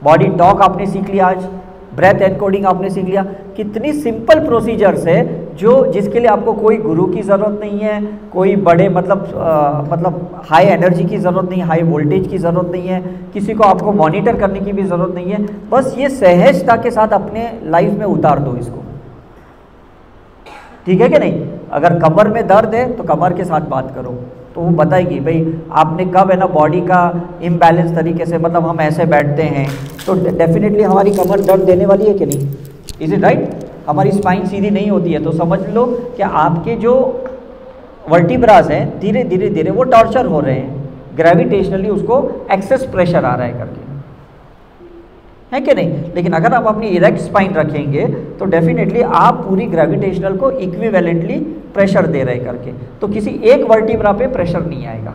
बॉडी टॉक आपने सीख लिया, आज ब्रेथ एनकोडिंग आपने सीख लिया। कितनी सिंपल प्रोसीजर्स है जो जिसके लिए आपको कोई गुरु की ज़रूरत नहीं है, कोई बड़े मतलब हाई एनर्जी की ज़रूरत नहीं, हाई वोल्टेज की ज़रूरत नहीं है, किसी को आपको मॉनिटर करने की भी ज़रूरत नहीं है। बस ये सहजता के साथ अपने लाइफ में उतार दो इसको, ठीक है कि नहीं? अगर कमर में दर्द है तो कमर के साथ बात करो, तो वो बताएगी भाई आपने कब है ना बॉडी का इम्बैलेंस तरीके से, मतलब हम ऐसे बैठते हैं तो डेफिनेटली हमारी कमर दर्द देने वाली है कि नहीं? Is it right? हमारी स्पाइन सीधी नहीं होती है, तो समझ लो कि आपके जो वर्टिब्रास हैं धीरे धीरे धीरे वो टॉर्चर हो रहे हैं, ग्रेविटेशनली उसको एक्सेस प्रेशर आ रहा है करके, है कि नहीं? लेकिन अगर आप अपनी इरेक्ट स्पाइन रखेंगे तो डेफिनेटली आप पूरी ग्रेविटेशनल को इक्विवेलेंटली प्रेशर दे रहे करके, तो किसी एक वर्टिब्रा पे प्रेशर नहीं आएगा।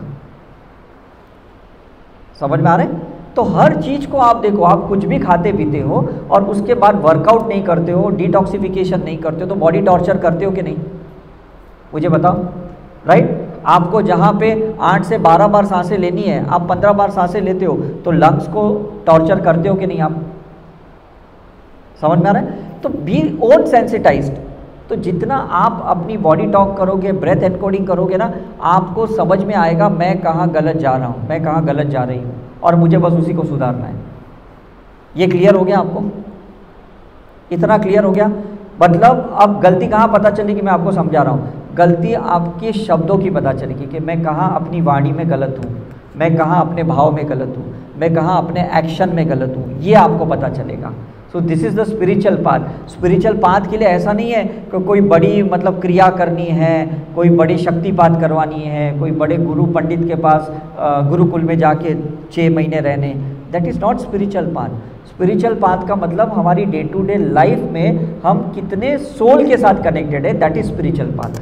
समझ में आ रहा है? तो हर चीज़ को आप देखो, आप कुछ भी खाते पीते हो और उसके बाद वर्कआउट नहीं करते हो, डिटॉक्सिफिकेशन नहीं करते हो, तो बॉडी टॉर्चर करते हो कि नहीं? मुझे बताओ, राइट? आपको जहाँ पे 8 से 12 बार सांसें लेनी है, आप 15 बार सांसें लेते हो, तो लंग्स को टॉर्चर करते हो कि नहीं आप? समझ में आ रहा है? तो बी ओन सेंसिटाइज्ड। तो जितना आप अपनी बॉडी टॉक करोगे, ब्रेथ एनकोडिंग करोगे ना, आपको समझ में आएगा मैं कहाँ गलत जा रहा हूँ, मैं कहाँ गलत जा रही हूँ, और मुझे बस उसी को सुधारना है। ये क्लियर हो गया आपको? इतना क्लियर हो गया? मतलब अब गलती कहाँ पता चलेगी, मैं आपको समझा रहा हूँ। गलती आपके शब्दों की पता चलेगी कि मैं कहाँ अपनी वाणी में गलत हूँ, मैं कहाँ अपने भाव में गलत हूँ, मैं कहाँ अपने एक्शन में गलत हूँ, ये आपको पता चलेगा। So this is the spiritual path. Spiritual path के लिए ऐसा नहीं है कि कोई बड़ी मतलब क्रिया करनी है, कोई बड़ी शक्तिपात करवानी है, कोई बड़े गुरु पंडित के पास गुरुकुल में जाके 6 महीने रहने। That is not spiritual path. Spiritual path का मतलब हमारी डे टू डे लाइफ में हम कितने सोल के साथ कनेक्टेड है, that is spiritual path.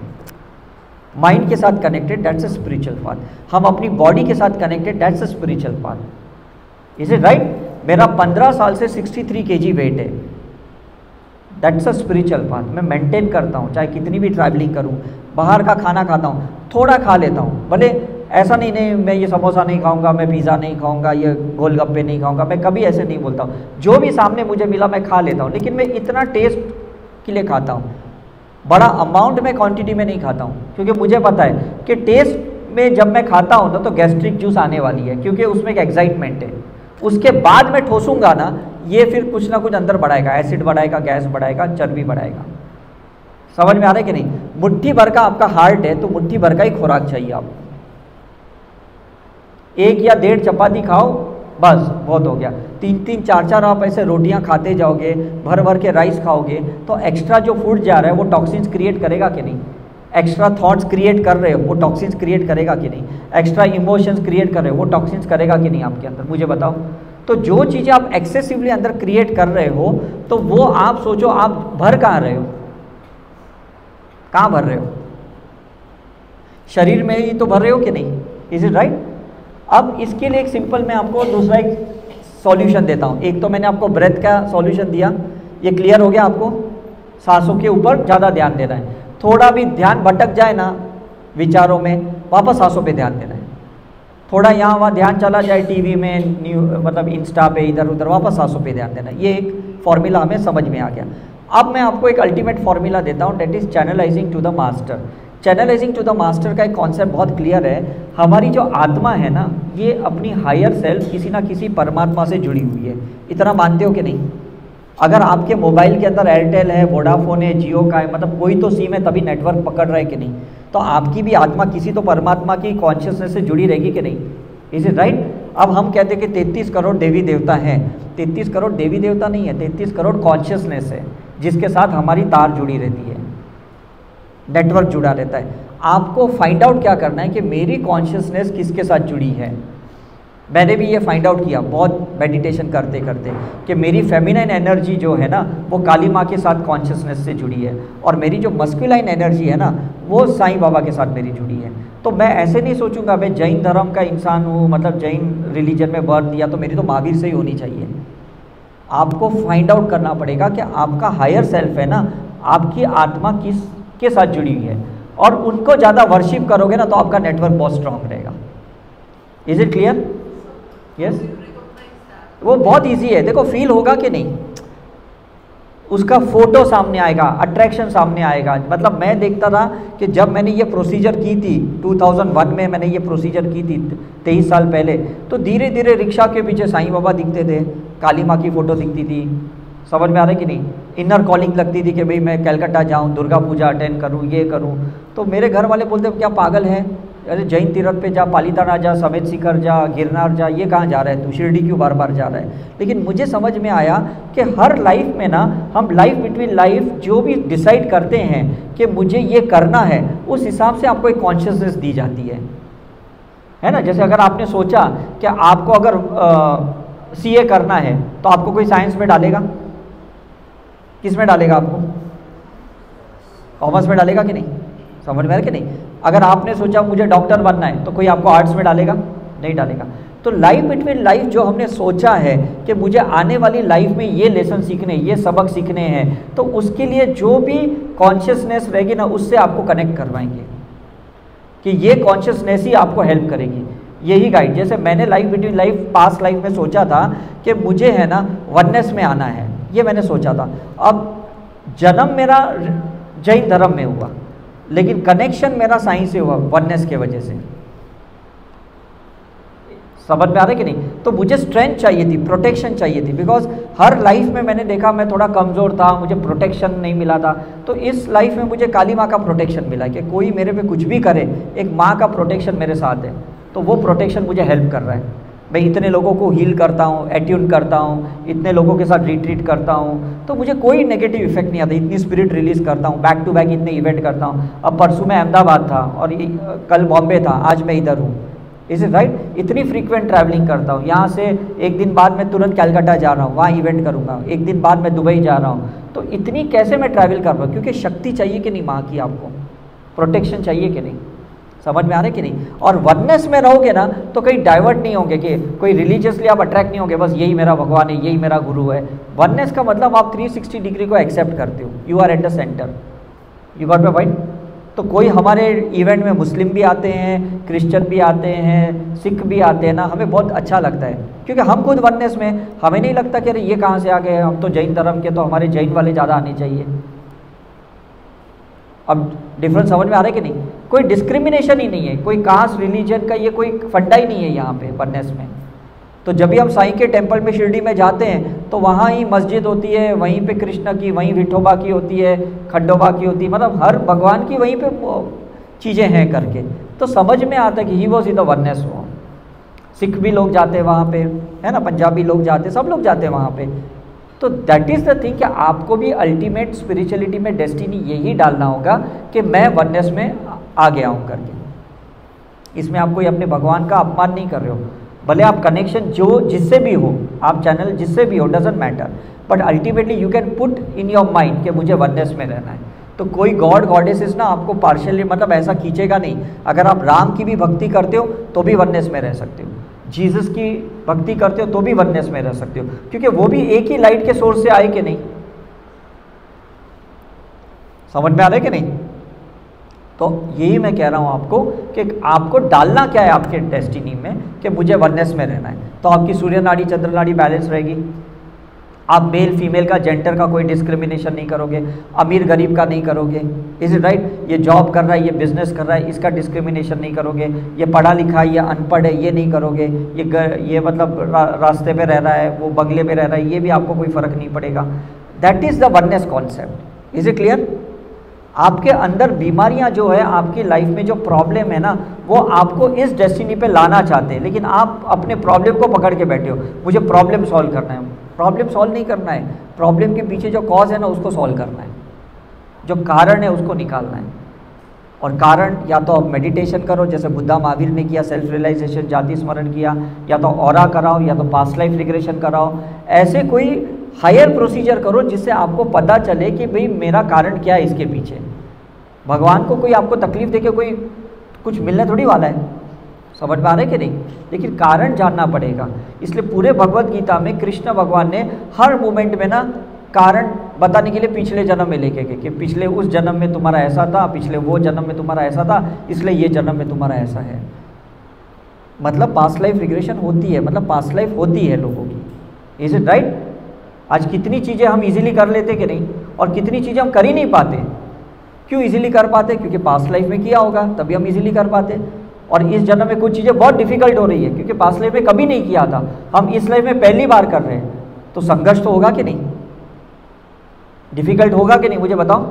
Mind के साथ connected, that's a spiritual path. हम अपनी बॉडी के साथ connected, that's a spiritual path. Is it right? मेरा 15 साल से 63 kg वेट है, दैट्स अ स्पिरिचुअल पाथ। मैं मेंटेन करता हूँ, चाहे कितनी भी ट्रैवलिंग करूँ, बाहर का खाना खाता हूँ, थोड़ा खा लेता हूँ, भले ऐसा नहीं मैं ये समोसा नहीं खाऊंगा, मैं पिज़्ज़ा नहीं खाऊंगा, ये गोलगप्पे नहीं खाऊंगा, मैं कभी ऐसे नहीं बोलता हूँ। जो भी सामने मुझे मिला मैं खा लेता हूँ, लेकिन मैं इतना टेस्ट के लिए खाता हूँ, बड़ा अमाउंट में क्वांटिटी में नहीं खाता हूँ, क्योंकि मुझे पता है कि टेस्ट में जब मैं खाता हूँ ना तो गैस्ट्रिक जूस आने वाली है, क्योंकि उसमें एक एक्साइटमेंट है। उसके बाद मैं ठोसूंगा ना, ये फिर कुछ ना कुछ अंदर बढ़ाएगा, एसिड बढ़ाएगा, गैस बढ़ाएगा, चर्बी बढ़ाएगा। समझ में आ रहा है कि नहीं? मुट्ठी भर का आपका हार्ट है तो मुट्ठी भर का ही खुराक चाहिए आपको। 1 या 1.5 चपाती खाओ, बस बहुत हो गया। 3-3, 4-4 आप ऐसे रोटियां खाते जाओगे, भर भर के राइस खाओगे, तो एक्स्ट्रा जो फूड जा रहा है वो टॉक्सिन्स क्रिएट करेगा कि नहीं? एक्स्ट्रा थॉट्स क्रिएट कर रहे हो, वो टॉक्सिन्स क्रिएट करेगा कि नहीं? एक्स्ट्रा इमोशंस क्रिएट कर रहे हो, वो टॉक्सिन्स करेगा कि नहीं आपके अंदर? मुझे बताओ। तो जो चीज़ें आप एक्सेसिवली अंदर क्रिएट कर रहे हो, तो वो आप सोचो आप भर कहाँ रहे हो? कहाँ भर रहे हो? शरीर में ही तो भर रहे हो कि नहीं? Is it right? अब इसके लिए एक सिंपल मैं आपको दूसरा एक सॉल्यूशन देता हूँ। एक तो मैंने आपको ब्रेथ का सॉल्यूशन दिया, ये क्लियर हो गया आपको? सांसों के ऊपर ज़्यादा ध्यान देना है, थोड़ा भी ध्यान भटक जाए ना विचारों में, वापस सांसों पे ध्यान देना है। थोड़ा यहाँ वहाँ ध्यान चला जाए टीवी में, मतलब इंस्टा पे, इधर उधर, वापस सांसों पे ध्यान देना। ये एक फॉर्मूला हमें समझ में आ गया। अब मैं आपको एक अल्टीमेट फॉर्मूला देता हूँ, that is channelizing to the master. Channelizing to the master का एक कॉन्सेप्ट बहुत क्लियर है। हमारी जो आत्मा है ना, ये अपनी हायर सेल्फ किसी ना किसी परमात्मा से जुड़ी हुई है। इतना मानते हो कि नहीं? अगर आपके मोबाइल के अंदर एयरटेल है, वोडाफोन है, जियो का है, मतलब कोई तो सिम है तभी नेटवर्क पकड़ रहा है कि नहीं, तो आपकी भी आत्मा किसी तो परमात्मा की कॉन्शियसनेस से जुड़ी रहेगी कि नहीं? Is it right? अब हम कहते हैं कि 33 करोड़ देवी देवता हैं। 33 करोड़ देवी देवता नहीं है, 33 करोड़ कॉन्शियसनेस है जिसके साथ हमारी तार जुड़ी रहती है, नेटवर्क जुड़ा रहता है। आपको फाइंड आउट क्या करना है कि मेरी कॉन्शियसनेस किसके साथ जुड़ी है। मैंने भी ये फाइंड आउट किया बहुत मेडिटेशन करते करते कि मेरी फेमिनाइन एनर्जी जो है ना, वो काली माँ के साथ कॉन्शियसनेस से जुड़ी है, और मेरी जो मस्कुलाइन एनर्जी है ना, वो साईं बाबा के साथ मेरी जुड़ी है। तो मैं ऐसे नहीं सोचूंगा मैं जैन धर्म का इंसान हूँ, मतलब जैन रिलीजन में बर्थ दिया तो मेरी तो महावीर से ही होनी चाहिए। आपको फाइंड आउट करना पड़ेगा कि आपका हायर सेल्फ है ना, आपकी आत्मा किसके साथ जुड़ी हुई है, और उनको ज़्यादा वर्शिप करोगे ना तो आपका नेटवर्क बहुत स्ट्रांग रहेगा। Is it clear? यस, वो बहुत इजी है। देखो फील होगा कि नहीं, उसका फोटो सामने आएगा, अट्रैक्शन सामने आएगा। मतलब मैं देखता था कि जब मैंने ये प्रोसीजर की थी 2001 में, मैंने ये प्रोसीजर की थी 23 साल पहले, तो धीरे धीरे रिक्शा के पीछे साईं बाबा दिखते थे, काली माँ की फ़ोटो दिखती थी। समझ में आ रहा है कि नहीं? इनर कॉलिंग लगती थी कि भाई मैं कलकत्ता जाऊँ, दुर्गा पूजा अटेंड करूँ, ये करूँ। तो मेरे घर वाले बोलते क्या पागल है, अरे जैन तीर्थ पे जा, पालीताना जा, समेत शिखर जा, गिरनार जा, ये कहाँ जा रहा है तू, शिरडी क्यों बार बार जा रहा है। लेकिन मुझे समझ में आया कि हर लाइफ में ना, हम लाइफ बिटवीन लाइफ जो भी डिसाइड करते हैं कि मुझे ये करना है, उस हिसाब से आपको एक कॉन्शियसनेस दी जाती है ना। जैसे अगर आपने सोचा कि आपको अगर सीए करना है तो आपको कोई साइंस में डालेगा, किस में डालेगा? आपको कॉमर्स में डालेगा कि नहीं? समझ में आ रहा है कि नहीं? अगर आपने सोचा मुझे डॉक्टर बनना है तो कोई आपको आर्ट्स में डालेगा? नहीं डालेगा। तो लाइफ बिटवीन लाइफ जो हमने सोचा है कि मुझे आने वाली लाइफ में ये लेसन सीखने, ये सबक सीखने हैं, तो उसके लिए जो भी कॉन्शियसनेस रहेगी ना, उससे आपको कनेक्ट करवाएंगे कि ये कॉन्शियसनेस ही आपको हेल्प करेगी। यही गाइड, जैसे मैंने life between life past life में सोचा था कि मुझे है ना वननेस में आना है, ये मैंने सोचा था। अब जन्म मेरा जैन धर्म में हुआ, लेकिन कनेक्शन मेरा साईं से हुआ वननेस के वजह से। समझ में आ रहा है कि नहीं? तो मुझे स्ट्रेंथ चाहिए थी, प्रोटेक्शन चाहिए थी, बिकॉज हर लाइफ में मैंने देखा मैं थोड़ा कमज़ोर था, मुझे प्रोटेक्शन नहीं मिला था। तो इस लाइफ में मुझे काली माँ का प्रोटेक्शन मिला कि कोई मेरे पे कुछ भी करे, एक माँ का प्रोटेक्शन मेरे साथ है, तो वो प्रोटेक्शन मुझे हेल्प कर रहा है। मैं इतने लोगों को हील करता हूँ, एट्यून करता हूँ, इतने लोगों के साथ रिट्रीट करता हूँ, तो मुझे कोई नेगेटिव इफेक्ट नहीं आता। इतनी स्पिरिट रिलीज़ करता हूँ, बैक टू बैक इतने इवेंट करता हूँ। अब परसों मैं अहमदाबाद था और कल बॉम्बे था, आज मैं इधर हूँ। Is it right? इतनी फ्रीक्वेंट ट्रैवलिंग करता हूँ। यहाँ से एक दिन बाद मैं तुरंत कलकत्ता जा रहा हूँ, वहाँ इवेंट करूँगा, एक दिन बाद मैं दुबई जा रहा हूँ। तो इतनी कैसे मैं ट्रैवल कर रहा हूँ? क्योंकि शक्ति चाहिए कि नहीं माँ की, आपको प्रोटेक्शन चाहिए कि नहीं? समझ में आ रहा है कि नहीं? और वननेस में रहोगे ना तो कहीं डाइवर्ट नहीं होंगे कि कोई रिलीजियसली आप अट्रैक्ट नहीं होंगे, बस यही मेरा भगवान है, यही मेरा गुरु है। वननेस का मतलब आप 360 डिग्री को एक्सेप्ट करते हो, you are at the centre. You got my point? तो कोई हमारे इवेंट में मुस्लिम भी आते हैं, क्रिश्चियन भी आते हैं, सिख भी आते हैं ना, हमें बहुत अच्छा लगता है, क्योंकि हम खुद वननेस में, हमें नहीं लगता कि अरे ये कहाँ से आ गए, हम तो जैन धर्म के, तो हमारे जैन वाले ज़्यादा आने चाहिए। अब डिफरेंस समझ में आ रहा है कि नहीं? कोई डिस्क्रिमिनेशन ही नहीं है, कोई कास्ट रिलीजन का ये कोई फंडा ही नहीं है यहाँ पे वननेस में। तो जब भी हम साईं के टेंपल में शिरडी में जाते हैं तो वहाँ ही मस्जिद होती है, वहीं पे कृष्ण की, वहीं विठोबा की होती है, खंडोबा की होती है, मतलब हर भगवान की वहीं पे चीज़ें हैं करके। तो समझ में आता है कि he was in the oneness. वो सिख भी लोग जाते हैं वहाँ पे, है ना, पंजाबी लोग जाते, सब लोग जाते हैं वहाँ पे। तो दैट इज़ द थिंग कि आपको भी अल्टीमेट स्पिरिचुअलिटी में डेस्टिनी यही डालना होगा कि मैं वननेस में आ गया हूँ करके। इसमें आप कोई अपने भगवान का अपमान नहीं कर रहे हो, भले आप कनेक्शन जो जिससे भी हो, आप चैनल जिससे भी हो, doesn't matter, but ultimately you can put in your mind कि मुझे वननेस में रहना है। तो कोई गॉड गॉडेसेस ना आपको पार्शियली, मतलब ऐसा खींचेगा नहीं। अगर आप राम की भी भक्ति करते हो तो भी वननेस में रह सकते हो, जीसस की भक्ति करते हो तो भी वननेस में रह सकते हो, क्योंकि वो भी एक ही लाइट के सोर्स से आए कि नहीं। समझ में आ रहा है कि नहीं? तो यही मैं कह रहा हूँ आपको कि आपको डालना क्या है आपके डेस्टिनी में कि मुझे वननेस में रहना है। तो आपकी सूर्य नाड़ी चंद्र नाड़ी बैलेंस रहेगी, आप मेल फीमेल का, जेंडर का कोई डिस्क्रिमिनेशन नहीं करोगे, अमीर गरीब का नहीं करोगे, इज इट राइट? ये जॉब कर रहा है, ये बिजनेस कर रहा है, इसका डिस्क्रिमिनेशन नहीं करोगे, ये पढ़ा लिखा है, ये अनपढ़ है, ये नहीं करोगे, ये मतलब रास्ते पे रह रहा है, वो बंगले में रह रहा है, ये भी आपको कोई फ़र्क नहीं पड़ेगा। That is the oneness concept. Is it clear? आपके अंदर बीमारियां जो है, आपकी लाइफ में जो प्रॉब्लम है ना, वो आपको इस डेस्टिनी पे लाना चाहते हैं, लेकिन आप अपने प्रॉब्लम को पकड़ के बैठे हो, मुझे प्रॉब्लम सॉल्व करना है। प्रॉब्लम सॉल्व नहीं करना है, प्रॉब्लम के पीछे जो कॉज है ना उसको सॉल्व करना है, जो कारण है उसको निकालना है। और कारण या तो आप मेडिटेशन करो, जैसे बुद्धा महावीर ने किया, सेल्फ रियलाइजेशन, जाति स्मरण किया, या तो ऑरा कराओ, या तो पास्ट लाइफ रिग्रेशन कराओ, ऐसे कोई हायर प्रोसीजर करो जिससे आपको पता चले कि भाई मेरा कारण क्या है इसके पीछे। भगवान को कोई आपको तकलीफ देके कोई कुछ मिलने थोड़ी वाला है, समझ में आ रहा है कि नहीं? लेकिन कारण जानना पड़ेगा। इसलिए पूरे भगवत गीता में कृष्ण भगवान ने हर मोमेंट में ना कारण बताने के लिए पिछले जन्म में लेके गए कि पिछले उस जन्म में तुम्हारा ऐसा था, पिछले वो जन्म में तुम्हारा ऐसा था, इसलिए ये जन्म में तुम्हारा ऐसा है। मतलब पास्ट लाइफ रिग्रेशन होती है, मतलब पास्ट लाइफ होती है लोगों की। Is it right? आज कितनी चीज़ें हम इजीली कर लेते कि नहीं, और कितनी चीज़ें हम कर ही नहीं पाते। क्यों इजीली कर पाते? क्योंकि पास्ट लाइफ में किया होगा तभी हम इजीली कर पाते। और इस जन्म में कुछ चीज़ें बहुत डिफिकल्ट हो रही है क्योंकि पास्ट लाइफ में कभी नहीं किया था, हम इस लाइफ में पहली बार कर रहे हैं, तो संघर्ष तो होगा कि नहीं? डिफिकल्ट होगा कि नहीं, मुझे बताओ।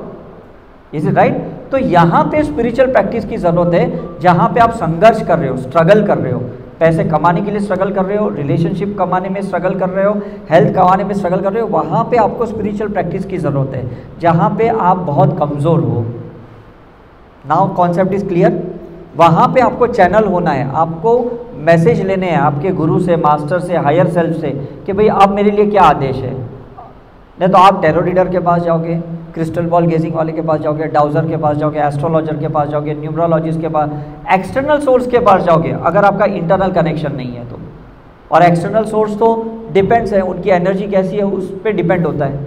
Is it right? तो यहाँ पे स्पिरिचुअल प्रैक्टिस की ज़रूरत है, जहाँ पे आप संघर्ष कर रहे हो, स्ट्रगल कर रहे हो, पैसे कमाने के लिए स्ट्रगल कर रहे हो, रिलेशनशिप कमाने में स्ट्रगल कर रहे हो, हेल्थ कमाने में स्ट्रगल कर रहे हो, वहाँ पे आपको स्पिरिचुअल प्रैक्टिस की ज़रूरत है, जहाँ पे आप बहुत कमज़ोर हो। Now concept is clear? वहाँ पे आपको चैनल होना है, आपको मैसेज लेने हैं आपके गुरु से, मास्टर से, हायर सेल्फ से कि भाई अब मेरे लिए क्या आदेश है। नहीं तो आप टैरो रीडर के पास जाओगे, क्रिस्टल बॉल गेजिंग वाले के पास जाओगे, डाउजर के पास जाओगे, एस्ट्रोलॉजर के पास जाओगे, न्यूमरोलॉजिस्ट के पास, एक्सटर्नल सोर्स के पास जाओगे अगर आपका इंटरनल कनेक्शन नहीं है तो। और एक्सटर्नल सोर्स तो डिपेंड्स है, उनकी एनर्जी कैसी है उस पर डिपेंड होता है।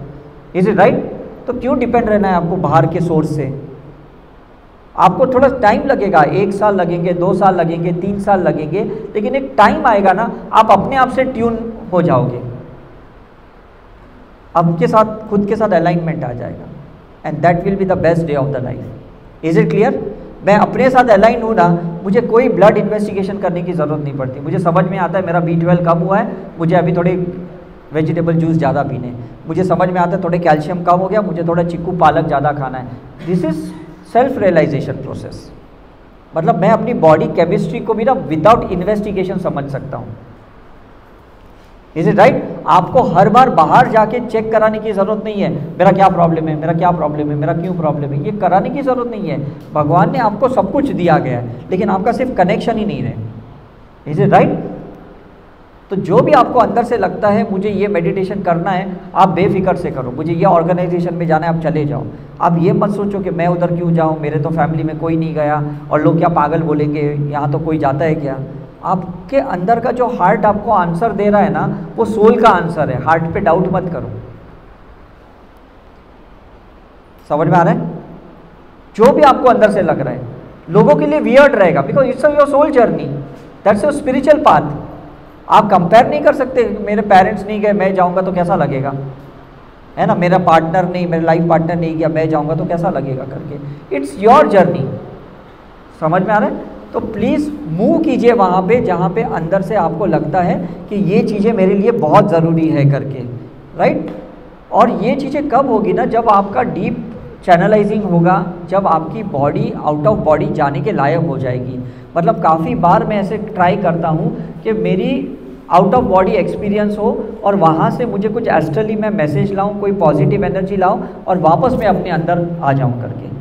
Is it right? तो क्यों डिपेंड रहना है आपको बाहर के सोर्स से? आपको थोड़ा टाइम लगेगा, 1 साल लगेंगे, 2 साल लगेंगे, 3 साल लगेंगे, लेकिन एक टाइम आएगा ना आप अपने आप से ट्यून हो जाओगे, आपके साथ खुद के साथ अलाइनमेंट आ जाएगा, and that will be the best day of the life. Is it clear? मैं अपने साथ अलाइन हूँ ना, मुझे कोई ब्लड इन्वेस्टिगेशन करने की ज़रूरत नहीं पड़ती, मुझे समझ में आता है मेरा B12 कम हुआ है, मुझे अभी थोड़े वेजिटेबल जूस ज़्यादा पीने, मुझे समझ में आता है थोड़े कैल्शियम कम हो गया, मुझे थोड़ा चिक्कू पालक ज़्यादा खाना है। This is self realisation process. मतलब मैं अपनी बॉडी केमिस्ट्री को भी ना विदाउट इन्वेस्टिगेशन समझ सकता हूँ। Is it right? आपको हर बार बाहर जाके चेक कराने की ज़रूरत नहीं है, मेरा क्या प्रॉब्लम है, मेरा क्या प्रॉब्लम है, मेरा क्यों प्रॉब्लम है, ये कराने की ज़रूरत नहीं है। भगवान ने आपको सब कुछ दिया गया है, लेकिन आपका सिर्फ कनेक्शन ही नहीं रहे। Is it right? तो जो भी आपको अंदर से लगता है मुझे ये मेडिटेशन करना है, आप बेफिक्र से करो। मुझे ये ऑर्गेनाइजेशन में जाना है, आप चले जाओ। आप ये मत सोचो कि मैं उधर क्यों जाऊँ, मेरे तो फैमिली में कोई नहीं गया और लोग क्या पागल बोलेंगे, यहाँ तो कोई जाता है क्या। आपके अंदर का जो हार्ट आपको आंसर दे रहा है ना, वो सोल का आंसर है, हार्ट पे डाउट मत करो। समझ में आ रहा है? जो भी आपको अंदर से लग रहा है, लोगों के लिए वियर्ड रहेगा because it's your soul journey, that's your spiritual path. आप कंपेयर नहीं कर सकते, मेरे पेरेंट्स नहीं गए मैं जाऊंगा तो कैसा लगेगा, है ना, मेरा पार्टनर नहीं, मेरा लाइफ पार्टनर नहीं गया मैं जाऊंगा तो कैसा लगेगा करके। It's your journey. समझ में आ रहा है? तो प्लीज़ मूव कीजिए वहाँ पे जहाँ पे अंदर से आपको लगता है कि ये चीज़ें मेरे लिए बहुत ज़रूरी है करके, राइट। और ये चीज़ें कब होगी ना, जब आपका डीप चैनलाइजिंग होगा, जब आपकी बॉडी आउट ऑफ बॉडी जाने के लायक हो जाएगी। मतलब काफ़ी बार मैं ऐसे ट्राई करता हूँ कि मेरी आउट ऑफ बॉडी एक्सपीरियंस हो और वहाँ से मुझे कुछ एस्ट्रली मैं मैसेज लाऊँ, कोई पॉजिटिव एनर्जी लाऊँ और वापस मैं अपने अंदर आ जाऊँ करके।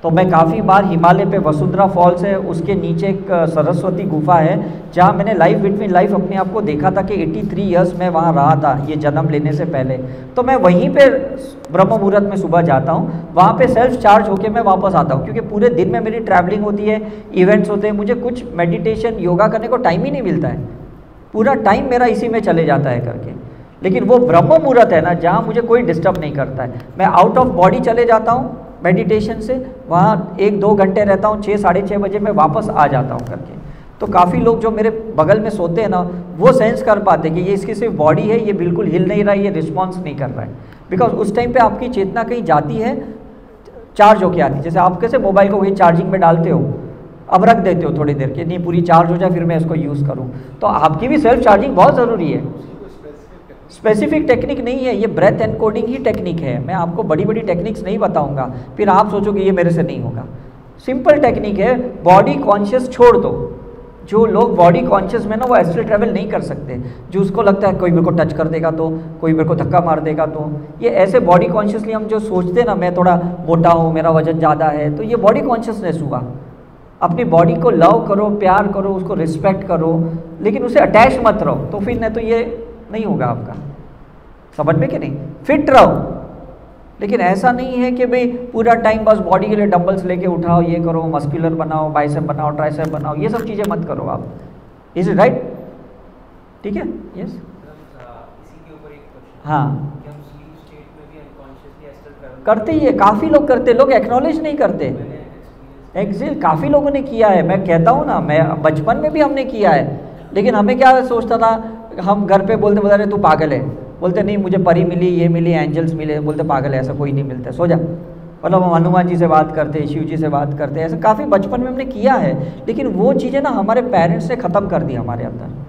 तो मैं काफ़ी बार हिमालय पे वसुंधरा फॉल्स है, उसके नीचे एक सरस्वती गुफा है जहाँ मैंने लाइफ बिटवीन लाइफ अपने आप को देखा था कि 83 इयर्स मैं वहाँ रहा था ये जन्म लेने से पहले। तो मैं वहीं पे ब्रह्म मुहूर्त में सुबह जाता हूँ, वहाँ पे सेल्फ चार्ज होके मैं वापस आता हूँ, क्योंकि पूरे दिन में मेरी ट्रैवलिंग होती है, इवेंट्स होते हैं, मुझे कुछ मेडिटेशन योगा करने को टाइम ही नहीं मिलता है, पूरा टाइम मेरा इसी में चले जाता है करके। लेकिन वो ब्रह्म मुहूर्त है ना जहाँ मुझे कोई डिस्टर्ब नहीं करता है, मैं आउट ऑफ बॉडी चले जाता हूँ मेडिटेशन से, वहाँ 1-2 घंटे रहता हूँ, 6 साढ़े 6 बजे मैं वापस आ जाता हूँ करके। तो काफ़ी लोग जो मेरे बगल में सोते हैं ना, वो सेंस कर पाते हैं कि ये इसकी सिर्फ बॉडी है, ये बिल्कुल हिल नहीं रहा है, ये रिस्पॉन्स नहीं कर रहा है। बिकॉज उस टाइम पे आपकी चेतना कहीं जाती है, चार्ज होके आती है। जैसे आप कैसे मोबाइल को कहीं चार्जिंग में डालते हो, अब रख देते हो थोड़ी देर के, नहीं पूरी चार्ज हो जाए फिर मैं इसको यूज़ करूँ। तो आपकी भी सेल्फ चार्जिंग बहुत ज़रूरी है। स्पेसिफिक टेक्निक नहीं है, ये ब्रेथ एनकोडिंग ही टेक्निक है। मैं आपको बड़ी बड़ी टेक्निक्स नहीं बताऊंगा, फिर आप सोचोगे ये मेरे से नहीं होगा। सिंपल टेक्निक है, बॉडी कॉन्शियस छोड़ दो। जो लोग बॉडी कॉन्शियस में ना, वो एस्ट्रल ट्रैवल नहीं कर सकते। जो उसको लगता है कोई मेरे को टच कर देगा तो, कोई मेरे को धक्का मार देगा तो, ये ऐसे बॉडी कॉन्शियसली हम जो सोचते हैं ना, मैं थोड़ा मोटा हूँ, मेरा वजन ज़्यादा है, तो ये बॉडी कॉन्शियसनेस हुआ। अपनी बॉडी को लव करो, प्यार करो, उसको रिस्पेक्ट करो, लेकिन उसे अटैच मत रहो, तो फिर नहीं तो ये नहीं होगा आपका। समझ में कि नहीं? फिट रहो, लेकिन ऐसा नहीं है कि भाई पूरा टाइम बस बॉडी के लिए डंबल्स लेके उठाओ, ये करो, मस्कुलर बनाओ, बाइसेप बनाओ, ट्राइसेप बनाओ, ये सब चीज़ें मत करो आप। Is it right? ठीक है, यस। इसी के ऊपर एक क्वेश्चन, हाँ, कि हम स्लीप स्टेट में भी अनकॉन्शियसली एस्ट्रल ट्रैवल करते ही है, काफ़ी लोग करते, लोग एक्नॉलेज नहीं करते। एग्जिट काफ़ी लोगों ने किया है, मैं कहता हूँ ना, मैं बचपन में भी हमने किया है, लेकिन हमें क्या सोचता था, हम घर पे बोलते बता रहे तू पागल है, बोलते नहीं मुझे परी मिली, ये मिली, एंजल्स मिले, बोलते पागल है, ऐसा कोई नहीं मिलता, सो जा। मतलब हम हनुमान जी से बात करते, शिव जी से बात करते, ऐसा काफ़ी बचपन में हमने किया है, लेकिन वो चीज़ें ना हमारे पेरेंट्स ने ख़त्म कर दी हमारे अंदर।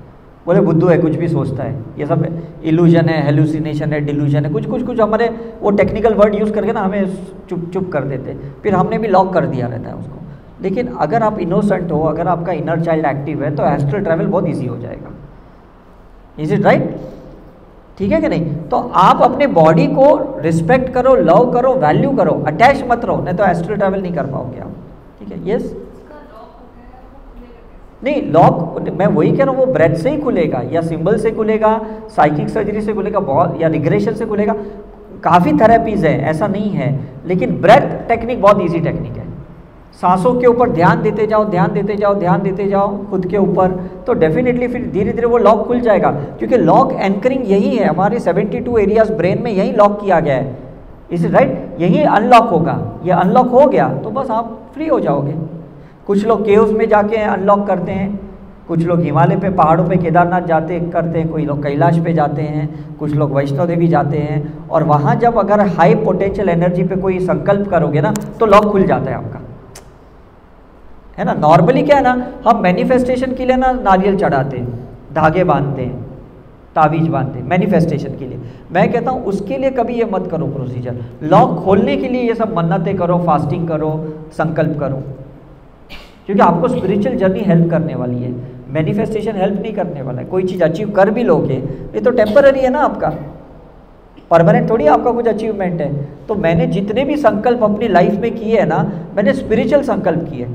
बोले बुद्धू है, कुछ भी सोचता है, ये सब इल्यूजन है, हेलुसिनेशन है, डिल्यूजन है, कुछ हमारे वो टेक्निकल वर्ड यूज़ करके ना हमें चुप कर देते, फिर हमने भी लॉक कर दिया रहता है उसको। लेकिन अगर आप इनोसेंट हो, अगर आपका इनर चाइल्ड एक्टिव है, तो एस्ट्रल ट्रैवल बहुत ईजी हो जाएगा। Is it right? ठीक है कि नहीं? तो आप अपने बॉडी को रिस्पेक्ट करो, लव करो, वैल्यू करो, अटैच मत रहो, नहीं तो एस्ट्रल ट्रैवल नहीं कर पाओगे आप। ठीक है, यस। नहीं, लॉक मैं वही कह रहा हूँ, वो ब्रेथ से ही खुलेगा, या सिंबल से खुलेगा, साइकिक सर्जरी से खुलेगा, बहुत, या रिग्रेशन से खुलेगा। काफ़ी थेरेपीज़ है, ऐसा नहीं है, लेकिन ब्रेथ टेक्निक बहुत इजी टेक्निक है। सांसों के ऊपर ध्यान देते जाओ, ध्यान देते जाओ, ध्यान देते जाओ खुद के ऊपर, तो डेफिनेटली फिर धीरे धीरे वो लॉक खुल जाएगा। क्योंकि लॉक एंकरिंग यही है, हमारे 72 एरियाज ब्रेन में यही लॉक किया गया है। Is right? यही अनलॉक होगा, ये अनलॉक हो गया तो बस आप फ्री हो जाओगे। कुछ लोग केव्स में जाके अनलॉक करते हैं, कुछ लोग हिमालय पे पहाड़ों पे केदारनाथ जाते करते हैं, कोई लोग कैलाश पे जाते हैं, कुछ लोग वैष्णो देवी जाते हैं, और वहाँ जब अगर हाई पोटेंशियल एनर्जी पे कोई संकल्प करोगे ना, तो लॉक खुल जाता है आपका, है ना। नॉर्मली क्या है ना, हम मैनिफेस्टेशन के लिए ना नारियल चढ़ाते हैं, धागे बांधते हैं, तावीज बांधते हैं मैनिफेस्टेशन के लिए। मैं कहता हूँ उसके लिए कभी ये मत करो प्रोसीजर। लॉक खोलने के लिए ये सब मन्नतें करो, फास्टिंग करो, संकल्प करो, क्योंकि आपको स्पिरिचुअल जर्नी हेल्प करने वाली है, मैनिफेस्टेशन हेल्प नहीं करने वाला है। कोई चीज़ अचीव कर भी लोगे, ये तो टेम्पररी है ना, आपका परमानेंट थोड़ी आपका कुछ अचीवमेंट है। तो मैंने जितने भी संकल्प अपनी लाइफ में किए हैं ना, मैंने स्पिरिचुअल संकल्प किए।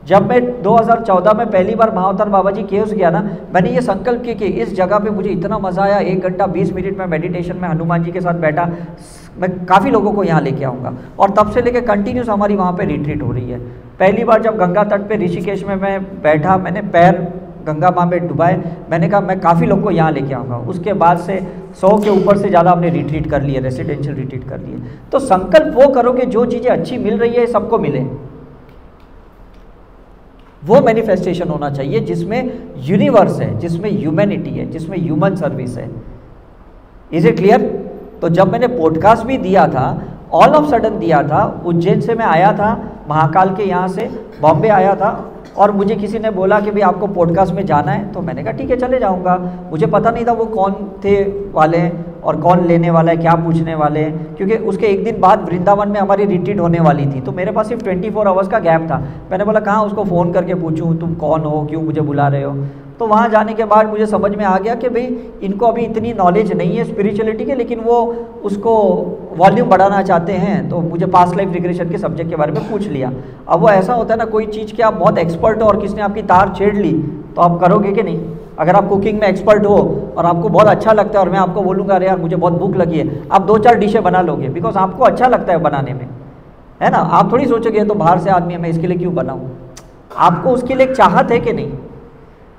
जब मैं 2014 में पहली बार महाअवतार बाबा जी केव्स गया ना, मैंने ये संकल्प किया कि इस जगह पे मुझे इतना मज़ा आया, 1 घंटा 20 मिनट में मेडिटेशन में हनुमान जी के साथ बैठा, मैं काफ़ी लोगों को यहाँ लेके आऊँगा। और तब से लेके कंटिन्यूस हमारी वहाँ पे रिट्रीट हो रही है। पहली बार जब गंगा तट पे ऋषिकेश में मैं बैठा, मैंने पैर गंगा माँ में डुबाए, मैंने कहा मैं काफ़ी लोग को यहाँ लेके आऊँगा। उसके बाद से 100 के ऊपर से ज़्यादा हमने रिट्रीट कर लिए, रेसिडेंशियल रिट्रीट कर लिए। तो संकल्प वो करो कि जो चीज़ें अच्छी मिल रही है सबको मिले, वो मैनिफेस्टेशन होना चाहिए जिसमें यूनिवर्स है, जिसमें ह्यूमैनिटी है, जिसमें ह्यूमन सर्विस है। Is it clear? तो जब मैंने पॉडकास्ट भी दिया था, ऑल ऑफ सडन दिया था, उज्जैन से मैं आया था, महाकाल के यहाँ से बॉम्बे आया था, और मुझे किसी ने बोला कि भाई आपको पॉडकास्ट में जाना है, तो मैंने कहा ठीक है चले जाऊँगा। मुझे पता नहीं था वो कौन थे वाले और कौन लेने वाला है, क्या पूछने वाले हैं, क्योंकि उसके एक दिन बाद वृंदावन में हमारी रिट्रीट होने वाली थी, तो मेरे पास सिर्फ 24 आवर्स का गैप था। मैंने बोला कहाँ उसको फ़ोन करके पूछूँ तुम कौन हो, क्यों मुझे बुला रहे हो। तो वहाँ जाने के बाद मुझे समझ में आ गया कि भाई इनको अभी इतनी नॉलेज नहीं है स्पिरिचुअलिटी के, लेकिन वो उसको वॉल्यूम बढ़ाना चाहते हैं, तो मुझे पास्ट लाइफ रिग्रेशन के सब्जेक्ट के बारे में पूछ लिया। अब वो ऐसा होता है ना, कोई चीज़ के आप बहुत एक्सपर्ट हो और किसने आपकी तार छेड़ ली, तो आप करोगे कि नहीं? अगर आप कुकिंग में एक्सपर्ट हो और आपको बहुत अच्छा लगता है और मैं आपको बोलूँगा अरे यार मुझे बहुत भूख लगी है, आप 2-4 डिशें बना लोगे, बिकॉज आपको अच्छा लगता है बनाने में, है ना। आप थोड़ी सोचोगे तो बाहर से आदमी है, मैं इसके लिए क्यों बनाऊँ। आपको उसके लिए एक चाहत है कि नहीं?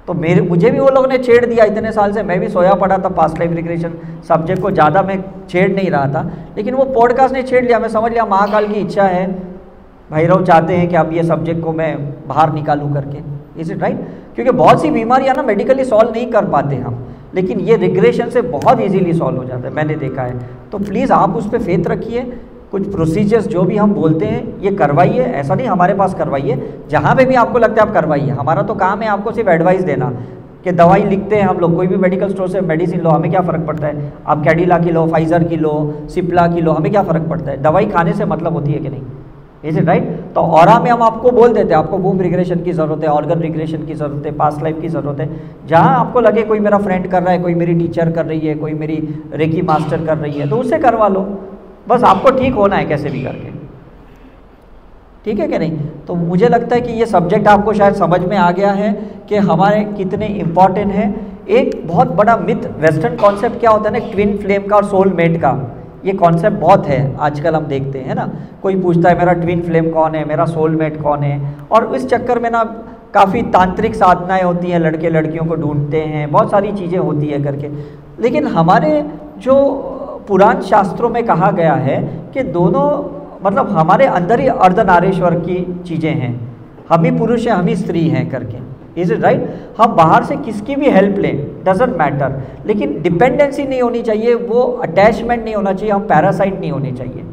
तो मुझे भी वो लोगों ने छेड़ दिया इतने साल से, मैं भी सोया पड़ा था पास्ट लाइफ रिग्रेशन सब्जेक्ट को, ज़्यादा मैं छेड़ नहीं रहा था, लेकिन वो पॉडकास्ट ने छेड़ लिया। मैं समझ लिया महाकाल की इच्छा है, भैरव चाहते हैं कि अब ये सब्जेक्ट को मैं बाहर निकालूं करके। Is it right? क्योंकि बहुत सी बीमारियां ना मेडिकली सॉल्व नहीं कर पाते हम, लेकिन ये रिग्रेशन से बहुत इजीली सॉल्व हो जाता है, मैंने देखा है। तो प्लीज़ आप उस पर फेथ रखिए, कुछ प्रोसीजर्स जो भी हम बोलते हैं ये करवाइए, ऐसा नहीं हमारे पास करवाइए, जहाँ पे भी आपको लगता है आप करवाइए। हमारा तो काम है आपको सिर्फ एडवाइस देना कि दवाई लिखते हैं हम लोग, कोई भी मेडिकल स्टोर से मेडिसिन लो, हमें क्या फ़र्क पड़ता है, आप कैडिला की लो, फाइज़र की लो, सिप्ला की लो, हमें क्या फ़र्क पड़ता है, दवाई खाने से मतलब होती है कि नहीं, इज इट राइट। तो ऑरा में हम आपको बोल देते हैं आपको वूम रिग्रेशन की ज़रूरत है, ऑर्गन रिग्रेशन की ज़रूरत है, पास्ट लाइफ की ज़रूरत है। जहाँ आपको लगे कोई मेरा फ्रेंड कर रहा है, कोई मेरी टीचर कर रही है, कोई मेरी रेकी मास्टर कर रही है, तो उससे करवा लो, बस आपको ठीक होना है कैसे भी करके, ठीक है कि नहीं। तो मुझे लगता है कि ये सब्जेक्ट आपको शायद समझ में आ गया है कि हमारे कितने इम्पॉर्टेंट है। एक बहुत बड़ा मिथ वेस्टर्न कॉन्सेप्ट क्या होता है ना, ट्विन फ्लेम का और सोलमेट का, ये कॉन्सेप्ट बहुत है आजकल हम देखते हैं ना। कोई पूछता है मेरा ट्विन फ्लेम कौन है, मेरा सोलमेट कौन है, और इस चक्कर में ना काफ़ी तांत्रिक साधनाएं होती हैं, लड़के लड़कियों को ढूंढते हैं, बहुत सारी चीज़ें होती है करके। लेकिन हमारे जो पुराण शास्त्रों में कहा गया है कि दोनों मतलब हमारे अंदर ही अर्धनारीश्वर की चीज़ें हैं, हम ही पुरुष हैं हम ही स्त्री हैं करके, इज इट राइट। हम बाहर से किसकी भी हेल्प लें, डजेंट मैटर, लेकिन डिपेंडेंसी नहीं होनी चाहिए, वो अटैचमेंट नहीं होना चाहिए, हम पैरासाइट नहीं होने चाहिए,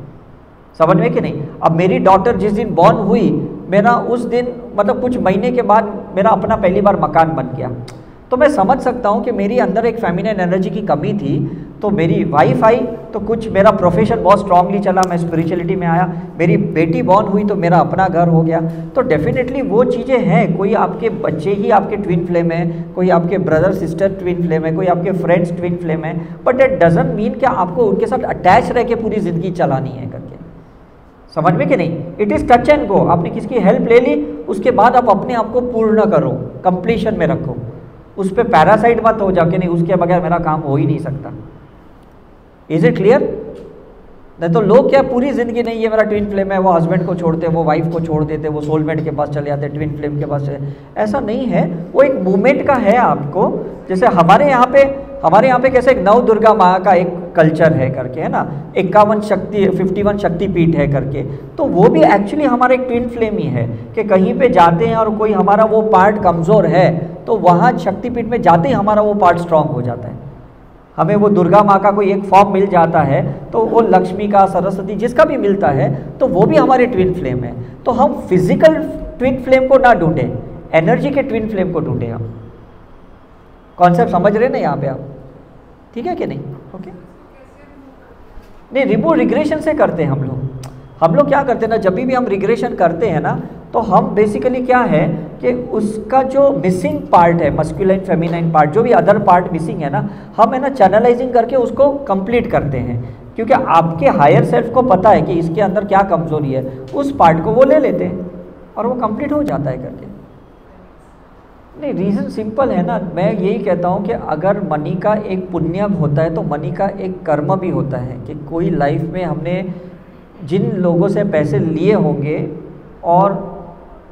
समझ में कि नहीं। अब मेरी डॉटर जिस दिन बॉर्न हुई, मेरा उस दिन मतलब कुछ महीने के बाद मेरा अपना पहली बार मकान बन गया, तो मैं समझ सकता हूँ कि मेरी अंदर एक फेमिनिन एनर्जी की कमी थी। तो मेरी वाइफ आई तो कुछ मेरा प्रोफेशन बहुत स्ट्रांगली चला, मैं स्पिरिचुअलिटी में आया, मेरी बेटी बॉर्न हुई तो मेरा अपना घर हो गया। तो डेफिनेटली वो चीज़ें हैं, कोई आपके बच्चे ही आपके ट्विन फ्लेम है, कोई आपके ब्रदर सिस्टर ट्विन फ्लेम है, कोई आपके फ्रेंड्स ट्विन फ्लेम है, बट इट डजंट मीन कि आपको उनके साथ अटैच रह के पूरी ज़िंदगी चलानी है करके, समझ में कि नहीं। It is touch and go, आपने किसकी हेल्प ले ली, उसके बाद आप अपने आप को पूर्ण करो, कंप्लीशन में रखो, उस पर पैरासाइट मत हो जाके नहीं उसके बगैर मेरा काम हो ही नहीं सकता। Is it clear. नहीं तो लोग क्या पूरी ज़िंदगी नहीं ये मेरा ट्विन फ्लेम है, वो हस्बैंड को छोड़ते, वो वाइफ को छोड़ देते, वो सोलमेट के पास चले जाते, ट्विन फ्लेम के पास चले, ऐसा नहीं है। वो एक मूवमेंट का है आपको, जैसे हमारे यहाँ पे कैसे एक नव दुर्गा माँ का एक कल्चर है करके, है ना, 51 शक्तिपीठ है करके, तो वो भी एक्चुअली हमारा एक ट्विन फ्लेम ही है कि कहीं पे जाते हैं और कोई हमारा वो पार्ट कमज़ोर है तो वहाँ शक्तिपीठ में जाते ही हमारा वो पार्ट स्ट्रांग हो जाता है। हमें वो दुर्गा माँ का कोई एक फॉर्म मिल जाता है तो वो लक्ष्मी का, सरस्वती, जिसका भी मिलता है तो वो भी हमारे ट्विन फ्लेम है। तो हम फिजिकल ट्विन फ्लेम को ना ढूंढें, एनर्जी के ट्विन फ्लेम को ढूंढें। हम कॉन्सेप्ट समझ रहे ना यहाँ पे आप, ठीक है कि नहीं। ओके नहीं, रिमूव रिग्रेशन से करते हैं हम लोग क्या करते हैं ना, जब भी हम रिग्रेशन करते हैं ना तो हम बेसिकली क्या है कि उसका जो मिसिंग पार्ट है, मस्कुलाइन फेमिनाइन पार्ट, जो भी अदर पार्ट मिसिंग है ना, हम है ना चैनलाइजिंग करके उसको कंप्लीट करते हैं, क्योंकि आपके हायर सेल्फ को पता है कि इसके अंदर क्या कमज़ोरी है, उस पार्ट को वो ले लेते हैं और वो कंप्लीट हो जाता है करके। नहीं, रीज़न सिंपल है ना, मैं यही कहता हूँ कि अगर मनी का एक पुण्य होता है तो मनी का एक कर्म भी होता है कि कोई लाइफ में हमने जिन लोगों से पैसे लिए होंगे और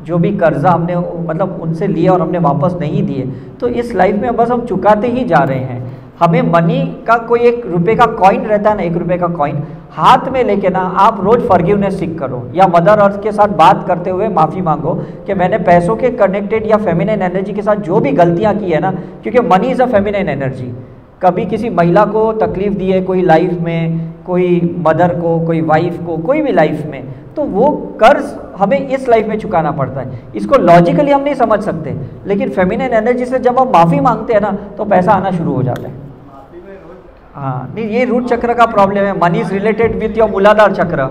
जो भी कर्जा हमने मतलब उनसे लिए और हमने वापस नहीं दिए, तो इस लाइफ में बस हम चुकाते ही जा रहे हैं। हमें मनी का कोई 1 रुपये का कॉइन रहता है ना, 1 रुपये का कॉइन हाथ में लेके ना आप रोज़ फॉरगिवनेस सीख करो, या मदर अर्थ के साथ बात करते हुए माफ़ी मांगो कि मैंने पैसों के कनेक्टेड या फेमिनिन एनर्जी के साथ जो भी गलतियां की है ना, क्योंकि money is a feminine energy. कभी किसी महिला को तकलीफ़ दी है कोई लाइफ में, कोई मदर को, कोई वाइफ को, कोई भी लाइफ में, तो वो कर्ज हमें इस लाइफ में चुकाना पड़ता है। इसको लॉजिकली हम नहीं समझ सकते, लेकिन फेमिनिन एनर्जी से जब हम माफ़ी मांगते हैं ना तो पैसा आना शुरू हो जाता है। हाँ नहीं, ये रूट चक्र का प्रॉब्लम है। Money is related with your मूलाधार चक्र।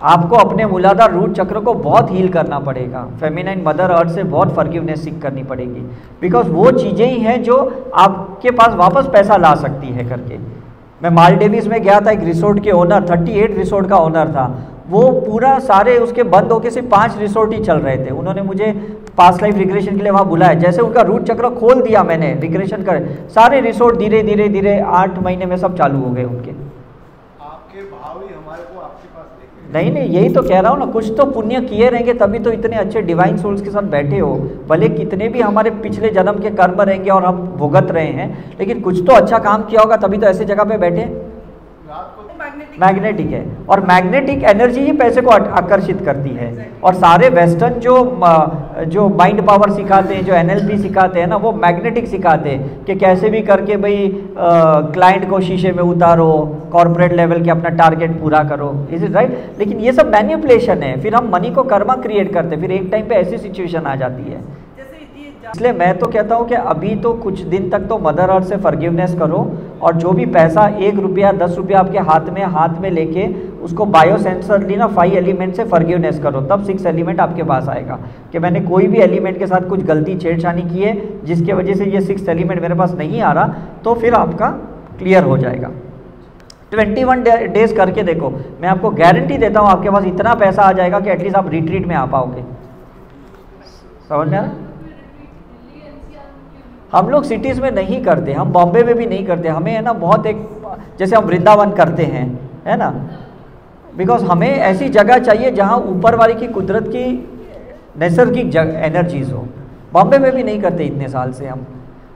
आपको अपने मूलाधार रूट चक्र को बहुत हील करना पड़ेगा, फेमिनाइन मदर अर्थ से बहुत फॉरगिवनेस सीख करनी पड़ेगी, बिकॉज वो चीज़ें ही हैं जो आपके पास वापस पैसा ला सकती है करके। मैं मालदीव्स में गया था, एक रिसोर्ट के ओनर 38 रिसोर्ट का ओनर था, वो पूरा सारे उसके बंद होके सिर्फ 5 रिसोर्ट ही चल रहे थे। उन्होंने मुझे पास्ट लाइफ रिग्रेशन के लिए वहाँ बुलाया, जैसे उनका रूट चक्र खोल दिया मैंने रिग्रेशन कर, सारे रिसोर्ट धीरे धीरे धीरे 8 महीने में सब चालू हो गए उनके। आपके भाव ही हमारे को आपके पास लेके नहीं, यही तो कह रहा हूँ ना, कुछ तो पुण्य किए रहेंगे तभी तो इतने अच्छे डिवाइन सोल्स के साथ बैठे हो। भले कितने भी हमारे पिछले जन्म के कर्म रहेंगे और हम भुगत रहे हैं, लेकिन कुछ तो अच्छा काम किया होगा तभी तो ऐसे जगह पे बैठे। रात को मैग्नेटिक है, और मैग्नेटिक एनर्जी ही पैसे को आकर्षित करती है। और सारे वेस्टर्न जो माइंड पावर सिखाते हैं, जो NLP सिखाते हैं ना, वो मैग्नेटिक सिखाते हैं कि कैसे भी करके भाई क्लाइंट को शीशे में उतारो, कॉर्पोरेट लेवल के अपना टारगेट पूरा करो, इज इट राइट। लेकिन ये सब मैनिपुलेशन है, फिर हम मनी को कर्मा क्रिएट करते हैं, फिर एक टाइम पे ऐसी सिचुएशन आ जाती है। इसलिए मैं तो कहता हूँ कि अभी तो कुछ दिन तक तो मदर अर्थ से फॉरगिवनेस करो, और जो भी पैसा 1 रुपया 10 रुपया आपके हाथ में लेके उसको बायोसेंसरली ना 5 एलिमेंट से फॉरगिवनेस करो, तब 6 एलिमेंट आपके पास आएगा कि मैंने कोई भी एलिमेंट के साथ कुछ गलती छेड़छानी की है जिसके वजह से ये 6 एलिमेंट मेरे पास नहीं आ रहा, तो फिर आपका क्लियर हो जाएगा। 21 डेज करके देखो, मैं आपको गारंटी देता हूँ आपके पास इतना पैसा आ जाएगा कि एटलीस्ट आप रिट्रीट में आ पाओगे। समझ में आ रहा? हम लोग सिटीज़ में नहीं करते, हम बॉम्बे में भी नहीं करते, हमें है ना बहुत एक जैसे हम वृंदावन करते हैं, है ना, बिकॉज हमें ऐसी जगह चाहिए जहाँ ऊपर वाली की कुदरत की नैसर्गिक एनर्जीज हो। बॉम्बे में भी नहीं करते इतने साल से हम,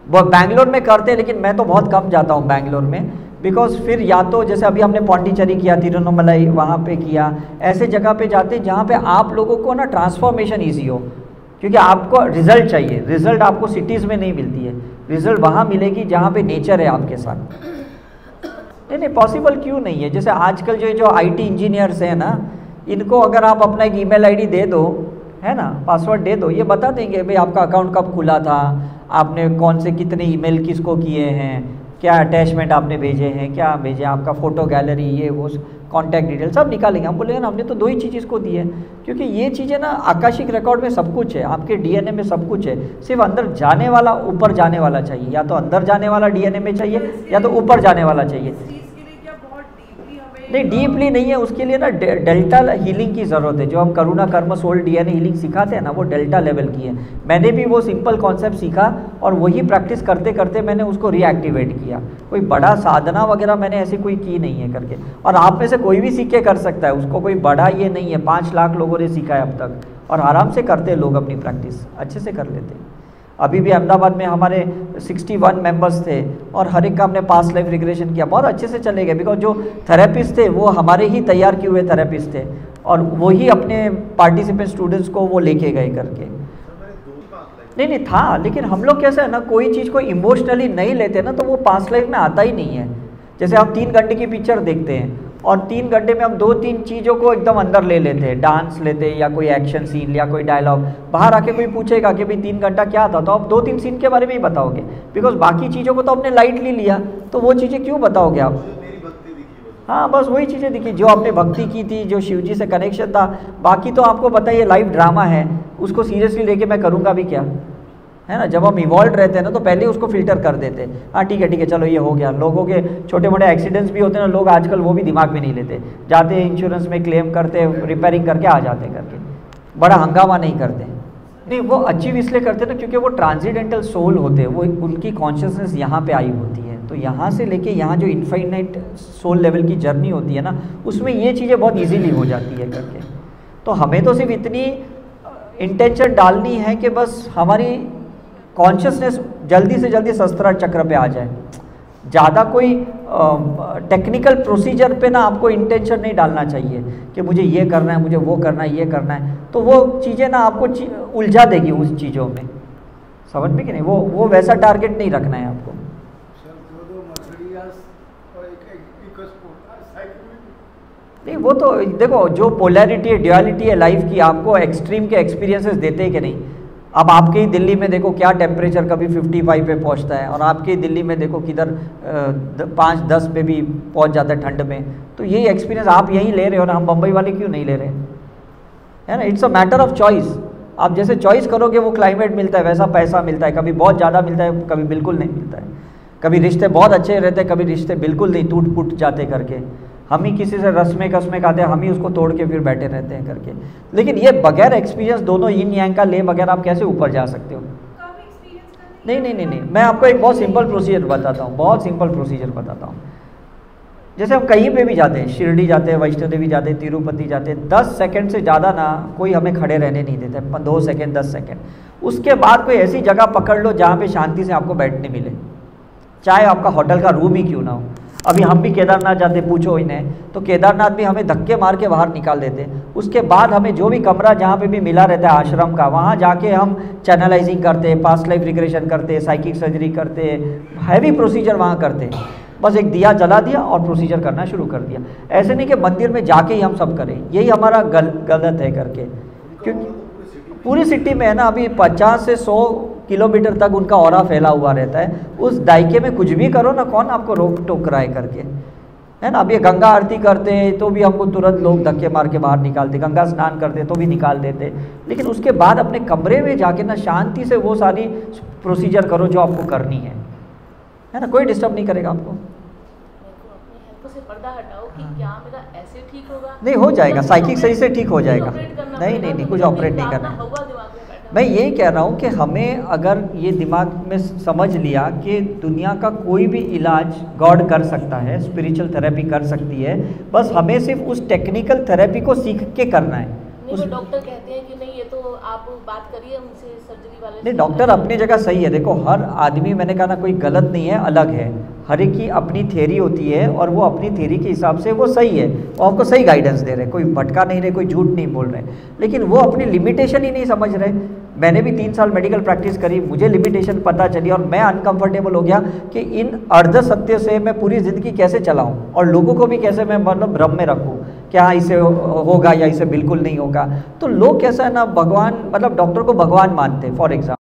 बैंगलोर में करते, लेकिन मैं तो बहुत कम जाता हूँ बैंगलोर में, बिकॉज फिर या तो जैसे अभी हमने पौंडीचेरी किया, तिरुवन्नमलाई वहाँ पे किया, ऐसे जगह पे जाते जहाँ पे आप लोगों को ना ट्रांसफॉर्मेशन ईजी हो, क्योंकि आपको रिजल्ट चाहिए। रिजल्ट आपको सिटीज़ में नहीं मिलती है, रिजल्ट वहाँ मिलेगी जहाँ पे नेचर है आपके साथ। नहीं पॉसिबल क्यों नहीं है? जैसे आजकल जो IT इंजीनियर्स हैं ना, इनको अगर आप अपना एक ईमेल ID दे दो, है ना, पासवर्ड दे दो, ये बता देंगे भाई आपका अकाउंट कब खुला था, आपने कौन से कितने ईमेल किसको किए हैं, क्या अटैचमेंट आपने भेजे हैं, क्या भेजे, आपका फ़ोटो गैलरी, ये वो कॉन्टैक्ट डिटेल सब निकालेंगे। हम बोलेंगे ना हमने तो 2 ही चीज़ इसको दी है, क्योंकि ये चीज़ें ना आकाशिक रिकॉर्ड में सब कुछ है, आपके DNA में सब कुछ है, सिर्फ अंदर जाने वाला, ऊपर जाने वाला चाहिए, या तो अंदर जाने वाला DNA में चाहिए या तो ऊपर जाने वाला चाहिए। नहीं डीपली नहीं है, उसके लिए ना डेल्टा हीलिंग की ज़रूरत है। जो हम करुणा कर्म सोल DNA हीलिंग सिखाते हैं ना, वो डेल्टा लेवल की है। मैंने भी वो सिंपल कॉन्सेप्ट सीखा और वही प्रैक्टिस करते करते मैंने उसको रीएक्टिवेट किया। कोई बड़ा साधना वगैरह मैंने ऐसी कोई की नहीं है करके, और आप में से कोई भी सीख के कर सकता है, उसको कोई बड़ा ये नहीं है। 5 लाख लोगों ने सीखा है अब तक, और आराम से करते लोग अपनी प्रैक्टिस अच्छे से कर लेते हैं। अभी भी अहमदाबाद में हमारे 61 मेंबर्स थे और हर एक का हमने पास्ट लाइफ रिग्रेशन किया, बहुत अच्छे से चले गए, बिकॉज जो थेरेपिस्ट थे वो हमारे ही तैयार किए हुए थेरेपिस्ट थे, और वही अपने पार्टिसिपेंट स्टूडेंट्स को वो लेके गए करके। नहीं था, लेकिन हम लोग कैसे है ना, कोई चीज़ को इमोशनली नहीं लेते ना, तो वो पास्ट लाइफ में आता ही नहीं है। जैसे हम 3 घंटे की पिक्चर देखते हैं और 3 घंटे में हम 2-3 चीज़ों को एकदम अंदर ले लेते हैं, डांस लेते हैं या कोई एक्शन सीन या कोई डायलॉग। बाहर आके कोई पूछेगा कि भाई 3 घंटा क्या था, तो आप 2-3 सीन के बारे में ही बताओगे, बिकॉज बाकी चीज़ों को तो आपने लाइटली लिया, तो वो चीज़ें क्यों बताओगे आप? हाँ, बस वही चीज़ें दिखी जो आपने भक्ति की थी, जो शिव जी से कनेक्शन था। बाकी तो आपको पता है ये लाइव ड्रामा है, उसको सीरियसली लेके मैं करूँगा भी क्या, है ना। जब हम इवॉल्व रहते हैं ना, तो पहले उसको फिल्टर कर देते हैं। हाँ ठीक है चलो ये हो गया। लोगों के छोटे मोटे एक्सीडेंट्स भी होते हैं ना, लोग आजकल वो भी दिमाग में नहीं लेते, जाते हैं इंश्योरेंस में क्लेम करते, रिपेयरिंग करके आ जाते हैं करके, बड़ा हंगामा नहीं करते। नहीं, वो अचीव इसलिए करते ना क्योंकि वो ट्रांसेंडेंटल सोल होते हैं, वो उनकी कॉन्शियसनेस यहाँ पे आई होती है। तो यहाँ से लेके यहाँ जो इनफाइनाइट सोल लेवल की जर्नी होती है ना, उसमें ये चीज़ें बहुत ईजीली हो जाती है करके। तो हमें तो सिर्फ इतनी इंटेंशन डालनी है कि बस हमारी कॉन्शियसनेस जल्दी से जल्दी शस्त्र चक्र पे आ जाए। ज़्यादा कोई टेक्निकल प्रोसीजर पे ना आपको इंटेंशन नहीं डालना चाहिए कि मुझे ये करना है, मुझे वो करना है, ये करना है, तो वो चीज़ें ना आपको उलझा देगी उस चीज़ों में, समझ में कि नहीं। वो वैसा टारगेट नहीं रखना है आपको। नहीं, वो तो देखो जो पोलैरिटी है, ड्यूअलिटी है लाइफ की, आपको एक्सट्रीम के एक्सपीरियंसेस देते हैं कि नहीं। अब आपके ही दिल्ली में देखो क्या टेम्परेचर कभी 55 पे पहुंचता है, और आपके ही दिल्ली में देखो किधर 5-10 पे भी पहुंच जाता है ठंड में। तो यही एक्सपीरियंस आप यहीं ले रहे हो ना, हम बम्बई वाले क्यों नहीं ले रहे, है ना। It's a matter of choice. आप जैसे चॉइस करोगे वो क्लाइमेट मिलता है, वैसा पैसा मिलता है। कभी बहुत ज़्यादा मिलता है, कभी बिल्कुल नहीं मिलता है। कभी रिश्ते बहुत अच्छे रहते हैं, कभी रिश्ते बिल्कुल नहीं, टूट फूट जाते करके। हम ही किसी से रस्में कसमें खाते हैं, हम ही उसको तोड़ के फिर बैठे रहते हैं करके। लेकिन ये बगैर एक्सपीरियंस दोनों यिन यांग का ले बगैर आप कैसे ऊपर जा सकते हो? नहीं, मैं आपको एक बहुत सिंपल प्रोसीजर बताता हूँ, बहुत सिंपल प्रोसीजर बताता हूँ। जैसे हम कहीं पे भी जाते हैं, शिरडी जाते हैं, वैष्णो देवी जाते हैं, तिरुपति जाते हैं, 10 सेकंड से ज़्यादा ना कोई हमें खड़े रहने नहीं देता, 2 सेकंड 10 सेकंड। उसके बाद कोई ऐसी जगह पकड़ लो जहाँ पे शांति से आपको बैठने मिले, चाहे आपका होटल का रूम ही क्यों ना हो। अभी हम भी केदारनाथ जाते, पूछो इन्हें, तो केदारनाथ भी हमें धक्के मार के बाहर निकाल देते। उसके बाद हमें जो भी कमरा जहाँ पे भी मिला रहता है आश्रम का, वहाँ जाके हम चैनलाइजिंग करते, पास्ट लाइफ रिग्रेशन करते, साइकिक सर्जरी करते, हैवी प्रोसीजर वहाँ करते। बस एक दिया जला दिया और प्रोसीजर करना शुरू कर दिया। ऐसे नहीं कि मंदिर में जाके ही हम सब करें, यही हमारा गलत है करके, क्योंकि पूरी सिटी में है ना, अभी 50 से 100 किलोमीटर तक उनका ऑरा फैला हुआ रहता है। उस दायके में कुछ भी करो ना, कौन आपको रोक टोक रहा है करके, है ना। अब ये गंगा आरती करते हैं तो भी हमको तुरंत लोग धक्के मार के बाहर निकालते, गंगा स्नान करते तो भी निकाल देते। लेकिन उसके बाद अपने कमरे में जाके ना शांति से वो सारी प्रोसीजर करो जो आपको करनी है ना, कोई डिस्टर्ब नहीं करेगा आपको। पर्दा हटाओ कि क्या मेरा ऐसे ठीक होगा, नहीं हो जाएगा, साइकिक सही से ठीक हो जाएगा। नहीं, कुछ ऑपरेट नहीं करना। मैं यही कह रहा हूँ कि हमें अगर ये दिमाग में समझ लिया कि दुनिया का कोई भी इलाज गॉड कर सकता है, स्पिरिचुअल थेरेपी कर सकती है, बस हमें सिर्फ उस टेक्निकल थेरेपी को सीख के करना है। नहीं, डॉक्टर कहते हैं कि नहीं, ये तो आप बात करिए उनसे, सर्जरी वाले। नहीं, डॉक्टर अपनी जगह सही है। देखो, हर आदमी, मैंने कहा ना, कोई गलत नहीं है, अलग है। हर एक की अपनी थ्योरी होती है और वो अपनी थ्योरी के हिसाब से वो सही है, वो आपको सही गाइडेंस दे रहे, कोई भटका नहीं रहे, कोई झूठ नहीं बोल रहे। लेकिन वो अपनी लिमिटेशन ही नहीं समझ रहे। मैंने भी 3 साल मेडिकल प्रैक्टिस करी, मुझे लिमिटेशन पता चली और मैं अनकंफर्टेबल हो गया कि इन अर्ध सत्य से मैं पूरी ज़िंदगी कैसे चलाऊं और लोगों को भी कैसे मैं मतलब भ्रम में रखूं, क्या इसे होगा या इसे बिल्कुल नहीं होगा। तो लोग कैसा है ना, भगवान मतलब डॉक्टर को भगवान मानते हैं। For example